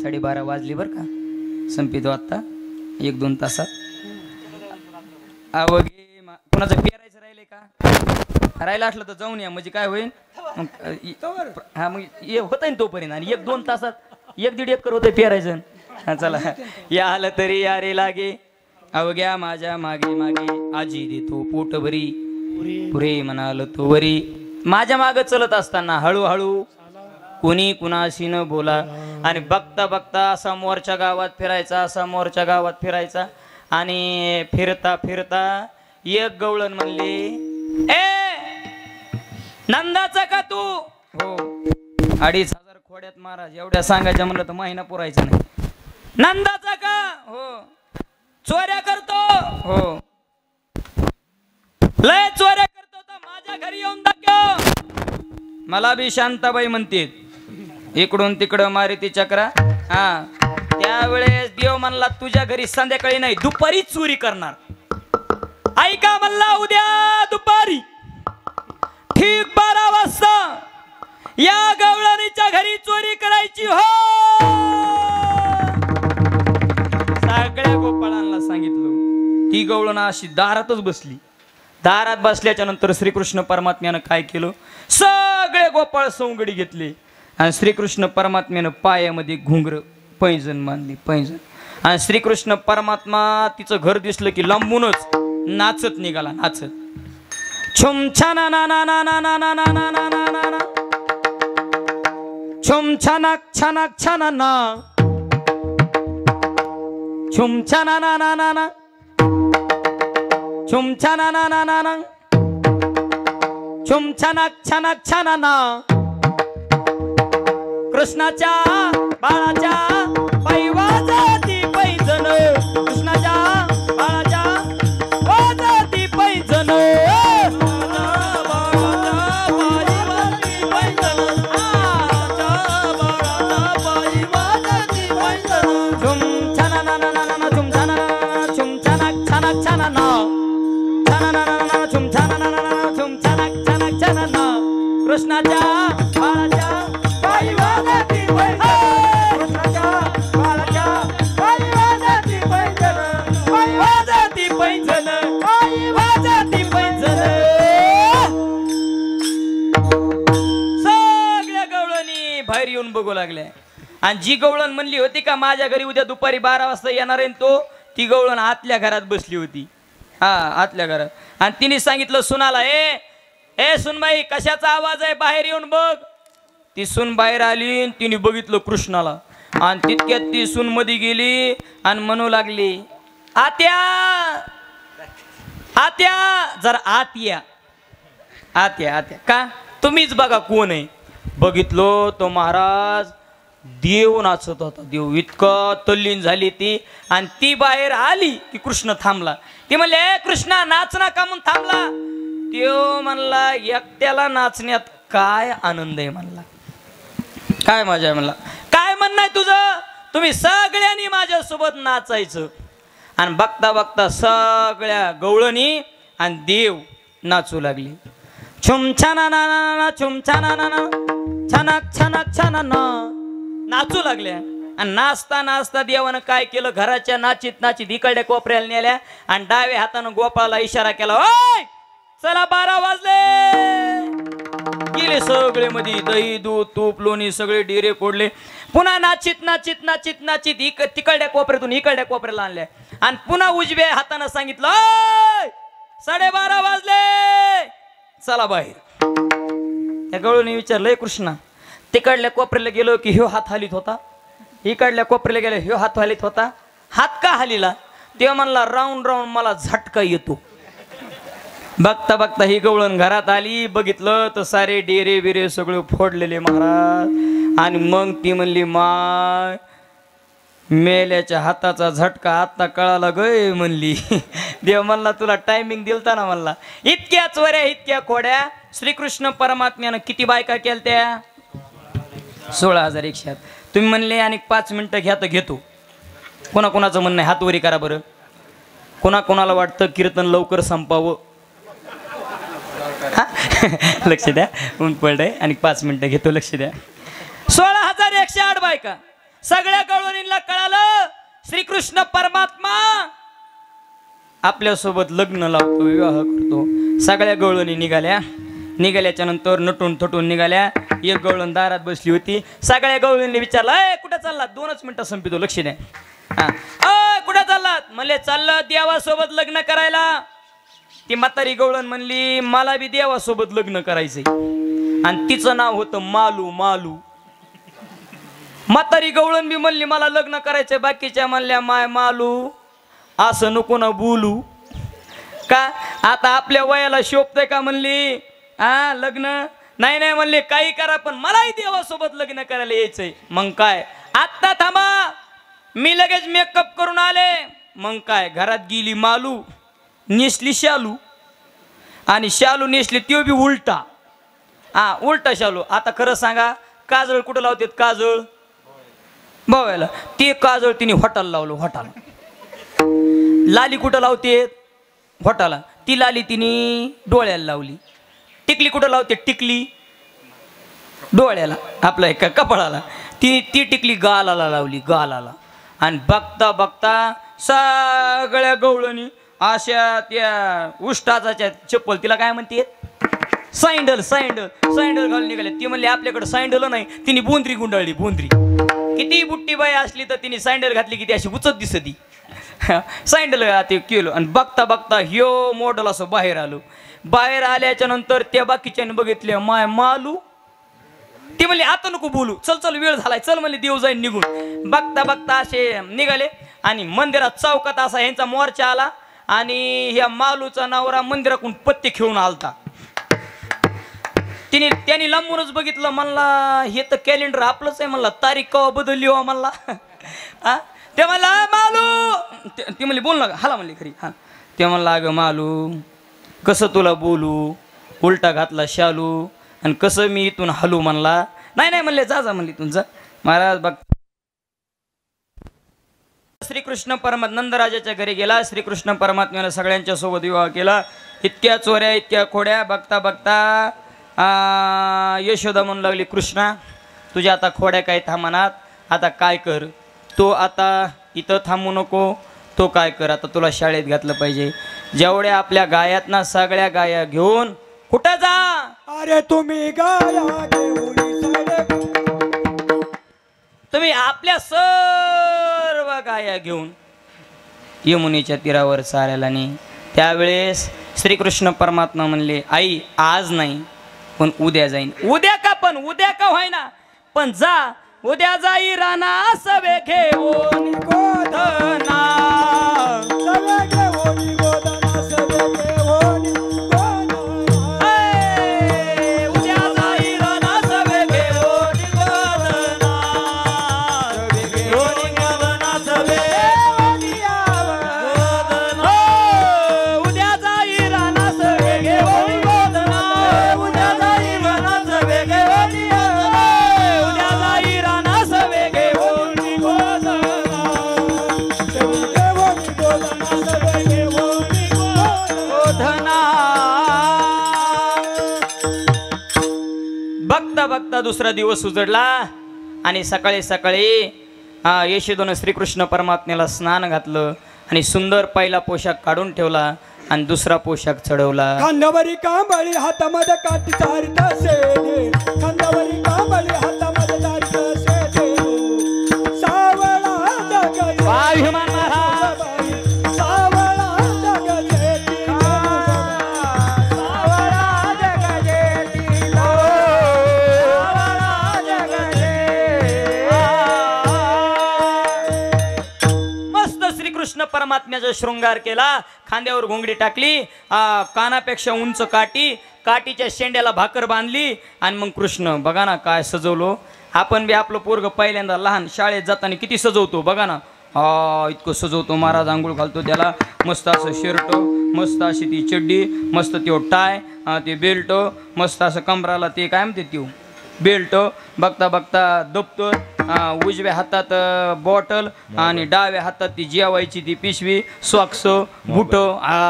12:30 वाजली बरं का. संपितो आत्ता 1-2 तासात. अवघे कोणाचं पेरायचं राहिले का? राहिलं असलं तर जाऊन या म्हणजे काय होईल हा मग होत आहे तोपर्यंत. आणि 1-2 तासात 1-1.5 एकर होतं पेरायचं. हा चला या आलं तरी या रे लागे. अवघ्या माझ्या मागे मागे आजी देतो पोट भरी पुरे म्हणाल तो वरी. माझ्या मागं चलत असताना हळूहळू कोणी कुणाशी न बोला. आणि बघता बघता समोरच्या गावात फिरायचा, समोरच्या गावात फिरायचा. आणि फिरता फिरता एक गवळण म्हणले, ए नंदाचा का तू? हो. 2,500 खोड्यात महाराज एवढ्या सांगायच्या म्हणलं तर महिना पुरायचा नाही. नंदाचा का? हो. चोऱ्या करतो? हो. लय चोऱ्या करतो तर माझ्या घरी येऊन दाखव. मला बी शांताबाई म्हणते. इकडून तिकडं मारिती चक्रा. हा त्यावेळेस देव म्हणला तुझ्या घरी संध्याकाळी नाही दुपारी चोरी करणार. ऐका म्हणला उद्या दुपारी ठीक 12 वाजता या गवळणीच्या घरी चोरी करायची. हो. सगळ्या गोपाळांना सांगितलं. ती गवळण अशी दारातच बसली. दारात बसल्याच्या नंतर श्रीकृष्ण परमात्म्यानं काय केलं, सगळे गोपाळ सवंगडी घेतले आणि श्रीकृष्ण परमात्म्यानं पायामध्ये घुंगर पैंजण बांधली. पैंजण. आणि श्रीकृष्ण परमात्मा तिचं घर दिसलं की लांबूनच नाचत निघाला. नाचत छुम छाना ना ना ना ना ना ना ना ना ना ना ना छुम छानाक छानाक छाना ना छुम छाना ना ना ना ना छुम छाना ना ना ना ना छुम छानाक छानाक छाना ना. कृष्णाच्या बाळाच्या पायी वाजती पैंजण. कृष्णाच्या बाळाच्या वाजती पैंजण. कृष्णाच्या बाळाच्या पायी वाजती पैंजण. कृष्णाच्या बाळाच्या पायी वाजती पैंजण. पायी वाजती पैंजण. पायी वाजती पैंजण. सगळ्या गवळणी बाहेर येऊन बघू लागल्या. आणि जी गवळण म्हणली होती का माझ्या घरी उद्या दुपारी 12 वाजता येणार आहे तो, ती गवळण आतल्या घरात बसली होती. हा आतल्या घरात. आणि तिने सांगितलं सुनाला, ए सुनबाई कशाचा आवाज आहे, बाहेर येऊन बघ. ती सून बाहेर आली. तिने बघितलं कृष्णाला. आणि तितक्यात ती सून मध्ये गेली आणि म्हणू लागली, आत्या आत्या जरा आत या. आत्या आत्या का? तुम्हीच बघा कोण आहे. बघितलो तो महाराज देव नाचत होता. देव इतका तल्लीन झाली ती. आणि ती बाहेर आली की कृष्ण थांबला. ती म्हणले, कृष्णा नाचना का म्हणून थांबला? देव म्हणला, एकट्याला नाचण्यात काय आनंद आहे म्हणला. काय मजा आहे म्हणला. काय म्हणणं आहे तुझं? तुम्ही सगळ्यांनी माझ्यासोबत नाचायचं. आणि बघता बघता सगळ्या गवळणी आणि देव नाचू लागली. छुम छाना ना ना ना छुम छाना ना ना छानाक छानाक छाना ना नाचू लागल्या. आणि नाचता नाचता देवानं काय केलं, घराच्या नाचीत नाचीत इकडे कोपऱ्याला नेल्या आणि डाव्या हातानं गोपाळाला इशारा केला, ओय चला 12 वाजले. गेले सगळे मध्ये दही दूध तूप लोणी सगळे डिरे कोडले. पुन्हा नाचीत नाचीत नाचीत नाचीत तिकडल्या कोपऱ्यातून इकडल्या कोपऱ्याला आणल्या. आणि पुन्हा उजव्या हातानं सांगितलं, 12:30 वाजले चला बाहेर. त्या गवळीने विचारलंय कृष्णा, तिकडल्या कोपऱ्याला गेलो की ह्यो हात हालीत होता, इकडल्या कोपऱ्याला गेलो ह्यो हात हालीत होता. हात का हालीला? तेव्हा म्हणला, राऊंड राऊंड मला झटका येतो. बघता बघता ही गवळण घरात आली. बघितलं तर सारे डेरे बिरे सगळे फोडलेले महाराज. आणि मग ती म्हणली, माय मेल्याच्या हाताचा झटका आता कळाला गय म्हणली. देव म्हणला, तुला टायमिंग दिलता ना म्हणला. इतक्या चोऱ्या इतक्या खोड्या. श्रीकृष्ण परमात्म्यानं किती बायका केलत्या? 16,100. तुम्ही म्हणले आणि 5 मिनिटं घ्या तर घेतो. कोणाकोणाचं म्हणणं आहे हातवरी करा बरं. कोणाकोणाला वाटतं कीर्तन लवकर संपावं. लक्ष द्या, ऊन पडलंय आणि 5 मिनिटं घेतो. लक्ष द्या. 16,108 बायका. सगळ्या गवळणींना कळालं श्रीकृष्ण परमात्मा आपल्यासोबत लग्न लावतो, विवाह करतो. सगळ्या गवळणी निघाल्याच्या नंतर नटून थटून निघाल्या. एक गवळण दारात बसली होती. सगळ्या गवळणींनी विचारलं, ए कुठं चाललात? 2च मिनिटं संपितो, लक्ष द्या. कुठं चाललात? म्हणले चाललं देवासोबत लग्न करायला. ती म्हातारी गवळण म्हणली मला बी देवासोबत लग्न करायचंय. आणि तिचं नाव होतं मालू. म्हातारी गवळण बी म्हणली मला लग्न करायचंय. बाकीच्या म्हणल्या माय मालू असं नको ना बोलू का, आता आपल्या वयाला शोभतंय का म्हणली लग्न. नाही म्हणले काही करा पण मलाही देवासोबत लग्न करायला यायचंय. मग काय आत्ता थांबा मी लगेच मेकअप करून आले. मग काय घरात गेली मालू, नेसली शालू आणि शालू नेसली तो बी उलटा. उलटा शालू. आता खरं सांगा काजळ कुठं लावतात? काजळ बघायला ते काजळ तिने होटाला लावलं. होटाला. लाली कुठं लावते? होटाला. ती लाली तिने डोळ्याला लावली. टिकली कुठं लावते? टिकली डोळ्याला आपलं एका कपाळाला. ती टिकली गालाला लावली, गालाला. आणि बघता बघता सगळ्या गवळणी अशा त्या उष्टाचा चप्पल तिला काय म्हणते सँडल घालून निघाले. ती म्हणली आपल्याकडे सँडल नाही. तिने बोंद्री गुंडाळली. बोंद्री किती बुट्टी बाई असली तर तिने सँडल घातली की ती अशी उचत दिसती. सँडल ते केलं आणि बघता बघता ह्यो मॉडेल असं बाहेर आलो. बाहेर आल्याच्या नंतर त्या बाकीच्याने बघितले माय मालू. ती म्हणली आता नको बोलू, चल वेळ झालाय, चल म्हणले देव जाईन निघून. बघता बघता असे निघाले आणि मंदिरात चौकात असा यांचा मोर्चा आला आणि ह्या मालूचा नवरा मंदिराकडून पत्ते खेळून आलता. त्यांनी लांबूनच बघितलं. म्हणला हे तर कॅलेंडर आपलंच आहे. म्हणला तारीख कवा बदलली हो म्हणला. ते म्हणला मालू. ती म्हणली बोल ना हाला म्हणली खरी. ते म्हणला अगं मालू कसं तुला बोलू, उलटा घातला शालू आणि कसं मी इथून हलू म्हणला. नाही म्हणले जा म्हणली इथून जा. महाराज बघ श्रीकृष्ण नंदराजाच्या घरी गेला. श्रीकृष्ण परमात्म्यानं सगळ्यांच्या सोबत विवाह केला. इतक्या चोऱ्या इतक्या खोड्या. बघता बघता यशोदा म्हणू लागली कृष्णा तुझ्या आता खोड्या काय थांबनात. आता काय कर, तो आता इथं थांबू नको, तो काय कर आता तुला शाळेत घातलं पाहिजे. जेवढ्या आपल्या गायात ना सगळ्या गाया घेऊन कुठं जा. अरे तुम्ही गाया तुम्ही आपल्या सर्व गाया घेऊन यमुनेच्या तीरावर चालायला नाही. त्यावेळेस श्रीकृष्ण परमात्मा म्हणले आई आज नाही पण उद्या जाईन. उद्या का पण उद्या का व्हायना पण जा. उद्या जाई राणा सवे घेऊन गोधना. बघता दुसरा दिवस उजडला आणि सकाळी यशोदेनं श्रीकृष्ण परमात्म्याला स्नान घातलं आणि सुंदर पहिला पोशाख काढून ठेवला आणि दुसरा पोशाख चढवला. खांद्यावरी कांबळी हातामध्ये काठी चारित शेडे. खांद्यावरी कांबळी हातामध्ये चारित शेडे. सावळा जगत वायुमान महाराज सावळा जगत सावळा जगत मस्त श्रीकृष्ण परमात्म्याचा शृंगार केला. खांद्यावर घोंगडी टाकली, कानापेक्षा उंच काठीच्या शेंड्याला भाकर बांधली आणि मग कृष्ण बघा ना काय सजवलो. आपण बी आपलं पोरग पहिल्यांदा लहान शाळेत जाताना किती सजवतो बघा ना. इतकं सजवतो. महाराज आंघोळ घालतो त्याला. मस्त असं शर्ट, मस्त अशी ती चड्डी, मस्त तो टाय, ते बेल्ट, मस्त असं कमराला ते काय म्हणते त्यो बेल्ट. बघता बघता दप्तर, उजव्या हातात बॉटल आणि डाव्या हातात ती जेवायची ती पिशवी, सॉक्स, बुट.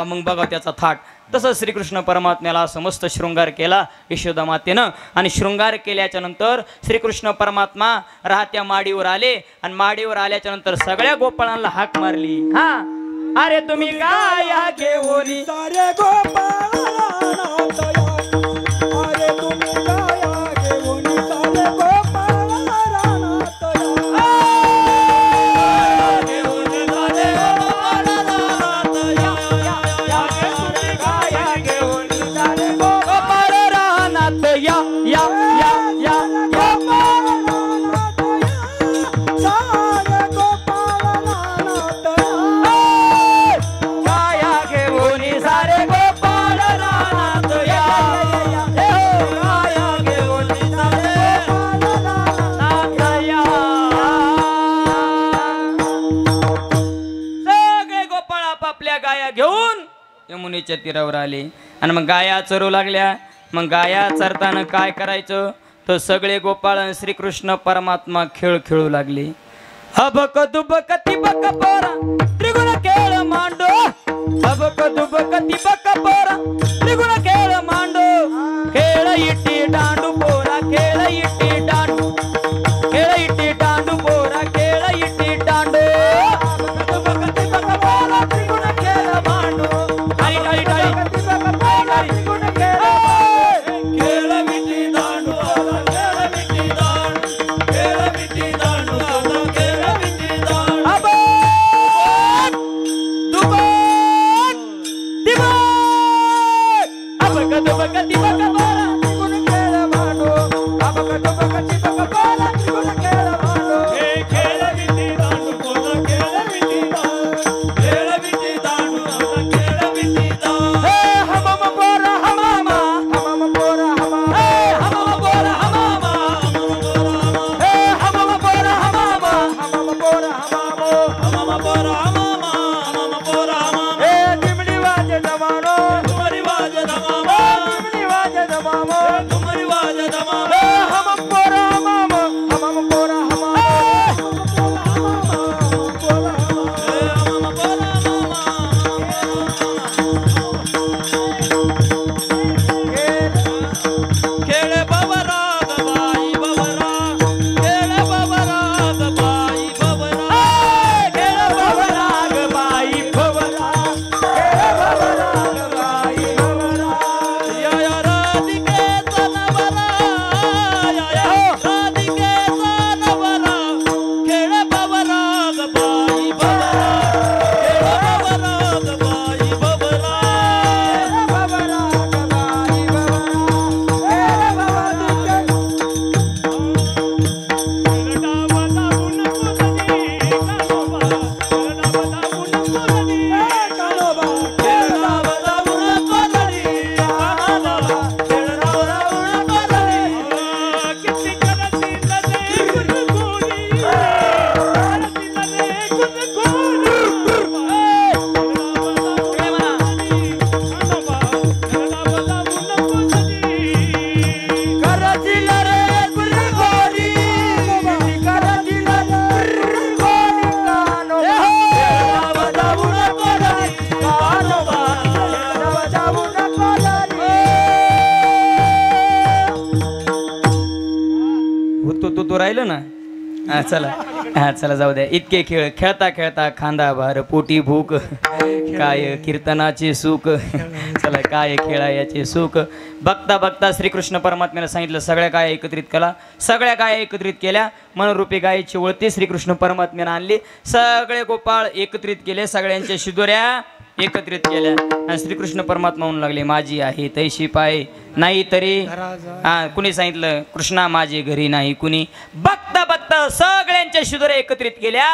मग बघा त्याचा थाट तसं श्रीकृष्ण परमात्म्याला समस्त शृंगार केला यशोदा मातेनं आणि शृंगार केल्याच्या नंतर श्रीकृष्ण परमात्मा राहत्या माडीवर आले आणि माडीवर आल्याच्या नंतर सगळ्या गोपाळांना हाक मारली हा अरे तुम्ही काय घेऊन सारे गोपाळनाथ या अरे तुम्ही गाया घेऊन सारे गोपाळनाथ या गोपाळनाथ या या या या गोपाळनाथ या सारे गोपाळनाथ या गाया घेऊन सारे गोपाळनाथ या गाया घेऊन सारे गोपाळनाथ या सगळे गोपाळ आपापल्या गाया घेऊन यमुनेच्या तीरावर आले आणि मग गाया चरू लागल्या मग गाया चरताना काय करायचं तर सगळे गोपाळ आणि श्रीकृष्ण परमात्मा खेळ खेळू लागले हबक दुबक तिबक पोरा त्रिगुण खेळ मांडो हबक दुबक तिबक पोरा त्रिगुण खेळ मांडो खेळ इटी दांडू पोरा खेळ इटी दांडू खेळ इटी दांडू पोरा खेळ इटी दांडू हबक दुबक तिबक पोरा त्रिगुण खेळ मांडो टाळी टाळी टाळी तिबक पोरा त्रिगुण खेळ खेळ विटी दांडू खेळ विटी दांडू खेळ विटी दांडू खेळ विटी दांडू हबक दुबक तिबक हबक दुबक तिबक पोरा त्रिगुण खेळ मांडो हबक दुबक तिबक पोरा त्रिगुण खेळ मांडो खेळ विटी दांडू पोरा खेळ विटी दांडू खेळ विटी दांडू खेळ विटी दांडू हे हमम पोरा हमामा हमम पोरा हमामा हे हमम पोरा हमामा हे हमम पोरा हमामा हमम पोरा हमामो हमामा पोरा हमामा हमामा पोरा हमामा हे दिमडी वाजे जमानो तुम्हारी वाज धमामा दिमडी वाजे जमानो तुम्हारी वाज धमामा हे हमम पोरा हमामा हमम पोरा हमामा हमामा पोरा खेळ बबरा गबाई बबरा खेळ बबरा गबाई बबरा खेळ बबराग बाई भवरा खेळ बबराग बाई भवरा या या राधिकेचा नवरा या या राधिकेचा नवरा खेळ बबरा गबाई बबरा खेळ बबरा गबाई बबरा तू राहिलं ना हा चला जाऊ द्या इतके खेळ खेळता खेळता खांदा भार पोटी भूक काय कीर्तनाचे सुख चला काय खेळायाचे सुख बघता बघता श्रीकृष्ण परमात्म्याने सांगितलं सगळ्या गाया एकत्रित केला सगळ्या गाया एकत्रित केल्या मनरूपी गायीची वळती श्रीकृष्ण परमात्म्याने आणली सगळे गोपाळ एकत्रित केले सगळ्यांच्या शिदोऱ्या एकत्रित केल्या आणि श्रीकृष्ण परमात्मा म्हणू लागले माझी आहे तैशी पाय नाही तरी हा कुणी सांगितलं कृष्णा माझे घरी नाही कुणी बघता बघता सगळ्यांच्या शिदोऱ्या एकत्रित केल्या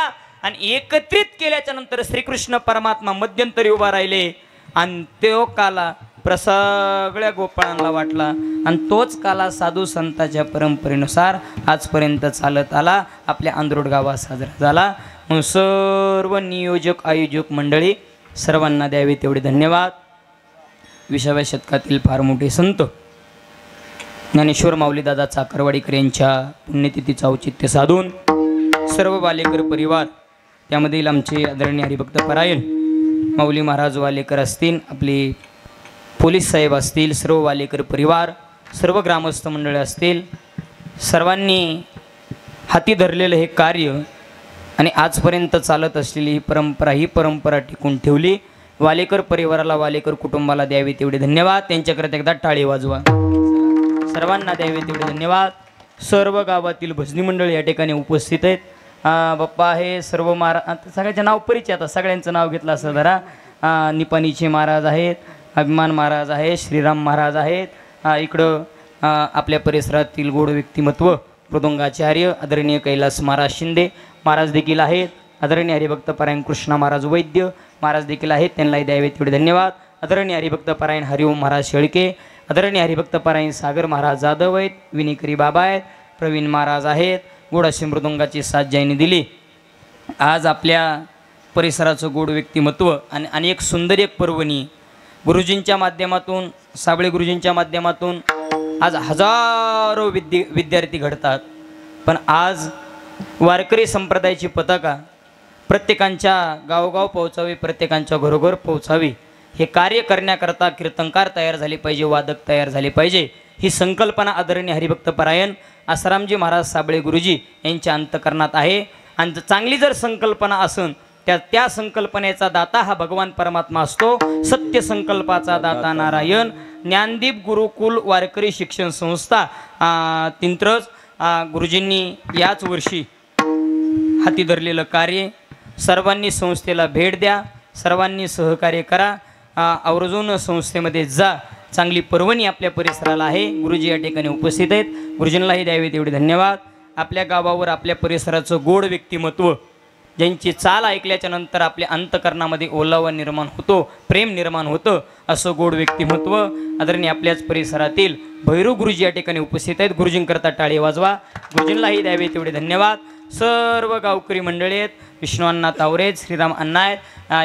आणि एकत्रित केल्याच्या नंतर श्रीकृष्ण परमात्मा मध्यंतरी उभा राहिले आणि तो काला सगळ्या गोपाळांना वाटला आणि तोच काला साधू संतांच्या परंपरेनुसार आजपर्यंत चालत आला आपल्या अंदरोड गावात साजरा झाला मग सर्व नियोजक आयोजक मंडळी सर्वांना द्यावे तेवढे धन्यवाद 20व्या शतकातील फार मोठे संत ज्ञानेश्वर माऊलीदादा चाकरवाडीकर यांच्या पुण्यतिथीचं औचित्य साधून सर्व वालेकर परिवार त्यामधील आमचे आदरणीय हरिभक्त परायण माऊली महाराज वालेकर असतील आपले पोलीस साहेब असतील, सर्व वालेकर परिवार, सर्व ग्रामस्थ मंडळी असतील, सर्वांनी हाती धरलेलं हे कार्य आणि आजपर्यंत चालत असलेली ही परंपरा टिकून ठेवली. वालेकर परिवाराला, वालेकर कुटुंबाला द्यावे तेवढे धन्यवाद. त्यांच्याकरता एकदा टाळी वाजवा. सर्वांना द्यावे तेवढे धन्यवाद. सर्व गावातील भजनी मंडळ या ठिकाणी उपस्थित आहेत. बाप्पा आहे सर्व महाराज, सगळ्यांचं नाव परिचय, आता सगळ्यांचं नाव घेतलं असं धरा. निपाणीचे महाराज आहेत, अभिमान महाराज आहेत, श्रीराम महाराज आहेत. इकडं आपल्या परिसरातील गोड व्यक्तिमत्व मृदुंगाचार्य आदरणीय कैलास महाराज शिंदे महाराज देखील आहेत. आदरणीय हरिभक्त पारायण कृष्णा महाराज वैद्य महाराज देखील आहेत, त्यांनाही द्यावे तेवढे धन्यवाद. आदरणीय हरिभक्त पारायण हरिओम महाराज शेळके, आदरणीय हरिभक्त पारायण सागर महाराज जाधव आहेत, विनिकरी बाबा आहेत, प्रवीण महाराज आहेत. गोड अशी मृदुंगाची साथ ज्यांनी दिली. आज आपल्या परिसराचं गोड व्यक्तिमत्व आणि अनेक सुंदर एक पर्वणी गुरुजींच्या माध्यमातून, साबळे गुरुजींच्या माध्यमातून आज हजारो विद्यार्थी घडतात. पण आज वारकरी संप्रदायाची पताका प्रत्येकांच्या गावोगाव पोहोचावी, प्रत्येकांच्या घरोघर पोहोचावी. हे कार्य करण्याकरता कीर्तनकार तयार झाले पाहिजे, वादक तयार झाले पाहिजे. ही संकल्पना आदरणीय हरिभक्त परायण आसारामजी महाराज साबळे गुरुजी यांच्या अंतकरणात आहे. आणि चांगली जर संकल्पना असून त्या संकल्पनेचा दाता हा भगवान परमात्मा असतो. सत्य संकल्पाचा दाता नारायण. ज्ञानदीप गुरुकुल वारकरी शिक्षण संस्था तिंत्रज गुरुजींनी याच वर्षी हाती धरलेलं कार्य. सर्वांनी संस्थेला भेट द्या, सर्वांनी सहकार्य करा, आवर्जून संस्थेमध्ये जा. चांगली पर्वणी आपल्या परिसराला आहे. गुरुजी या ठिकाणी उपस्थित आहेत, गुरुजींनाही द्यावे तेवढे धन्यवाद. आपल्या गावावर, आपल्या परिसराचं गोड व्यक्तिमत्व ज्यांची चाल ऐकल्याच्या नंतर आपल्या अंतकरणामध्ये ओलावा निर्माण होतो, प्रेम निर्माण होतं, असं गोड व्यक्तिमत्व आदरणीय आपल्याच परिसरातील भैरव गुरुजी या ठिकाणी उपस्थित आहेत. गुरुजींकरता टाळी वाजवा. गुरुजींनाही द्यावे तेवढे धन्यवाद. सर्व गावकरी मंडळी आहेत, विष्णू अण्णा तावरे, श्रीराम अण्णा आहेत,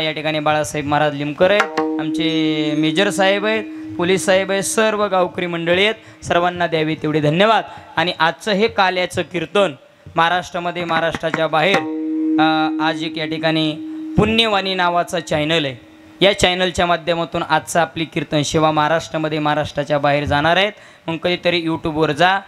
या ठिकाणी बाळासाहेब महाराज लिमकर आहेत, आमचे मेजर साहेब आहेत, पोलीस साहेब आहेत, सर्व गावकरी मंडळी आहेत. सर्वांना द्यावे तेवढे धन्यवाद. आणि आजचं हे काल्याचं कीर्तन महाराष्ट्रामध्ये, महाराष्ट्राच्या बाहेर आज एक या ठिकाणी पुण्यवाणी नावाचा चॅनल आहे. या चॅनलच्या माध्यमातून आजचं आपली कीर्तन सेवा महाराष्ट्रामध्ये, महाराष्ट्राच्या बाहेर जाणार आहेत. मग कधीतरी यूट्यूबवर जा,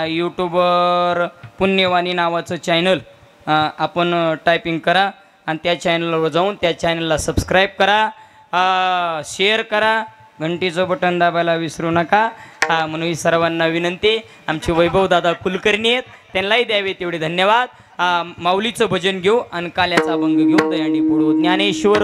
यूट्यूबवर पुण्यवाणी नावाचं चॅनल आपण टायपिंग करा आणि त्या चॅनलवर जाऊन त्या चॅनलला सबस्क्राईब करा, शेअर करा, घंटीचं बटन दाबायला विसरू नका. म्हणून सर्वांना विनंती. आमचे वैभवदादा कुलकर्णी आहेत, त्यांनाही द्यावे तेवढे धन्यवाद. माऊलीचं भजन घेऊ आणि काल्याचा अभंग घेऊन दयानी पुढो. ज्ञानेश्वर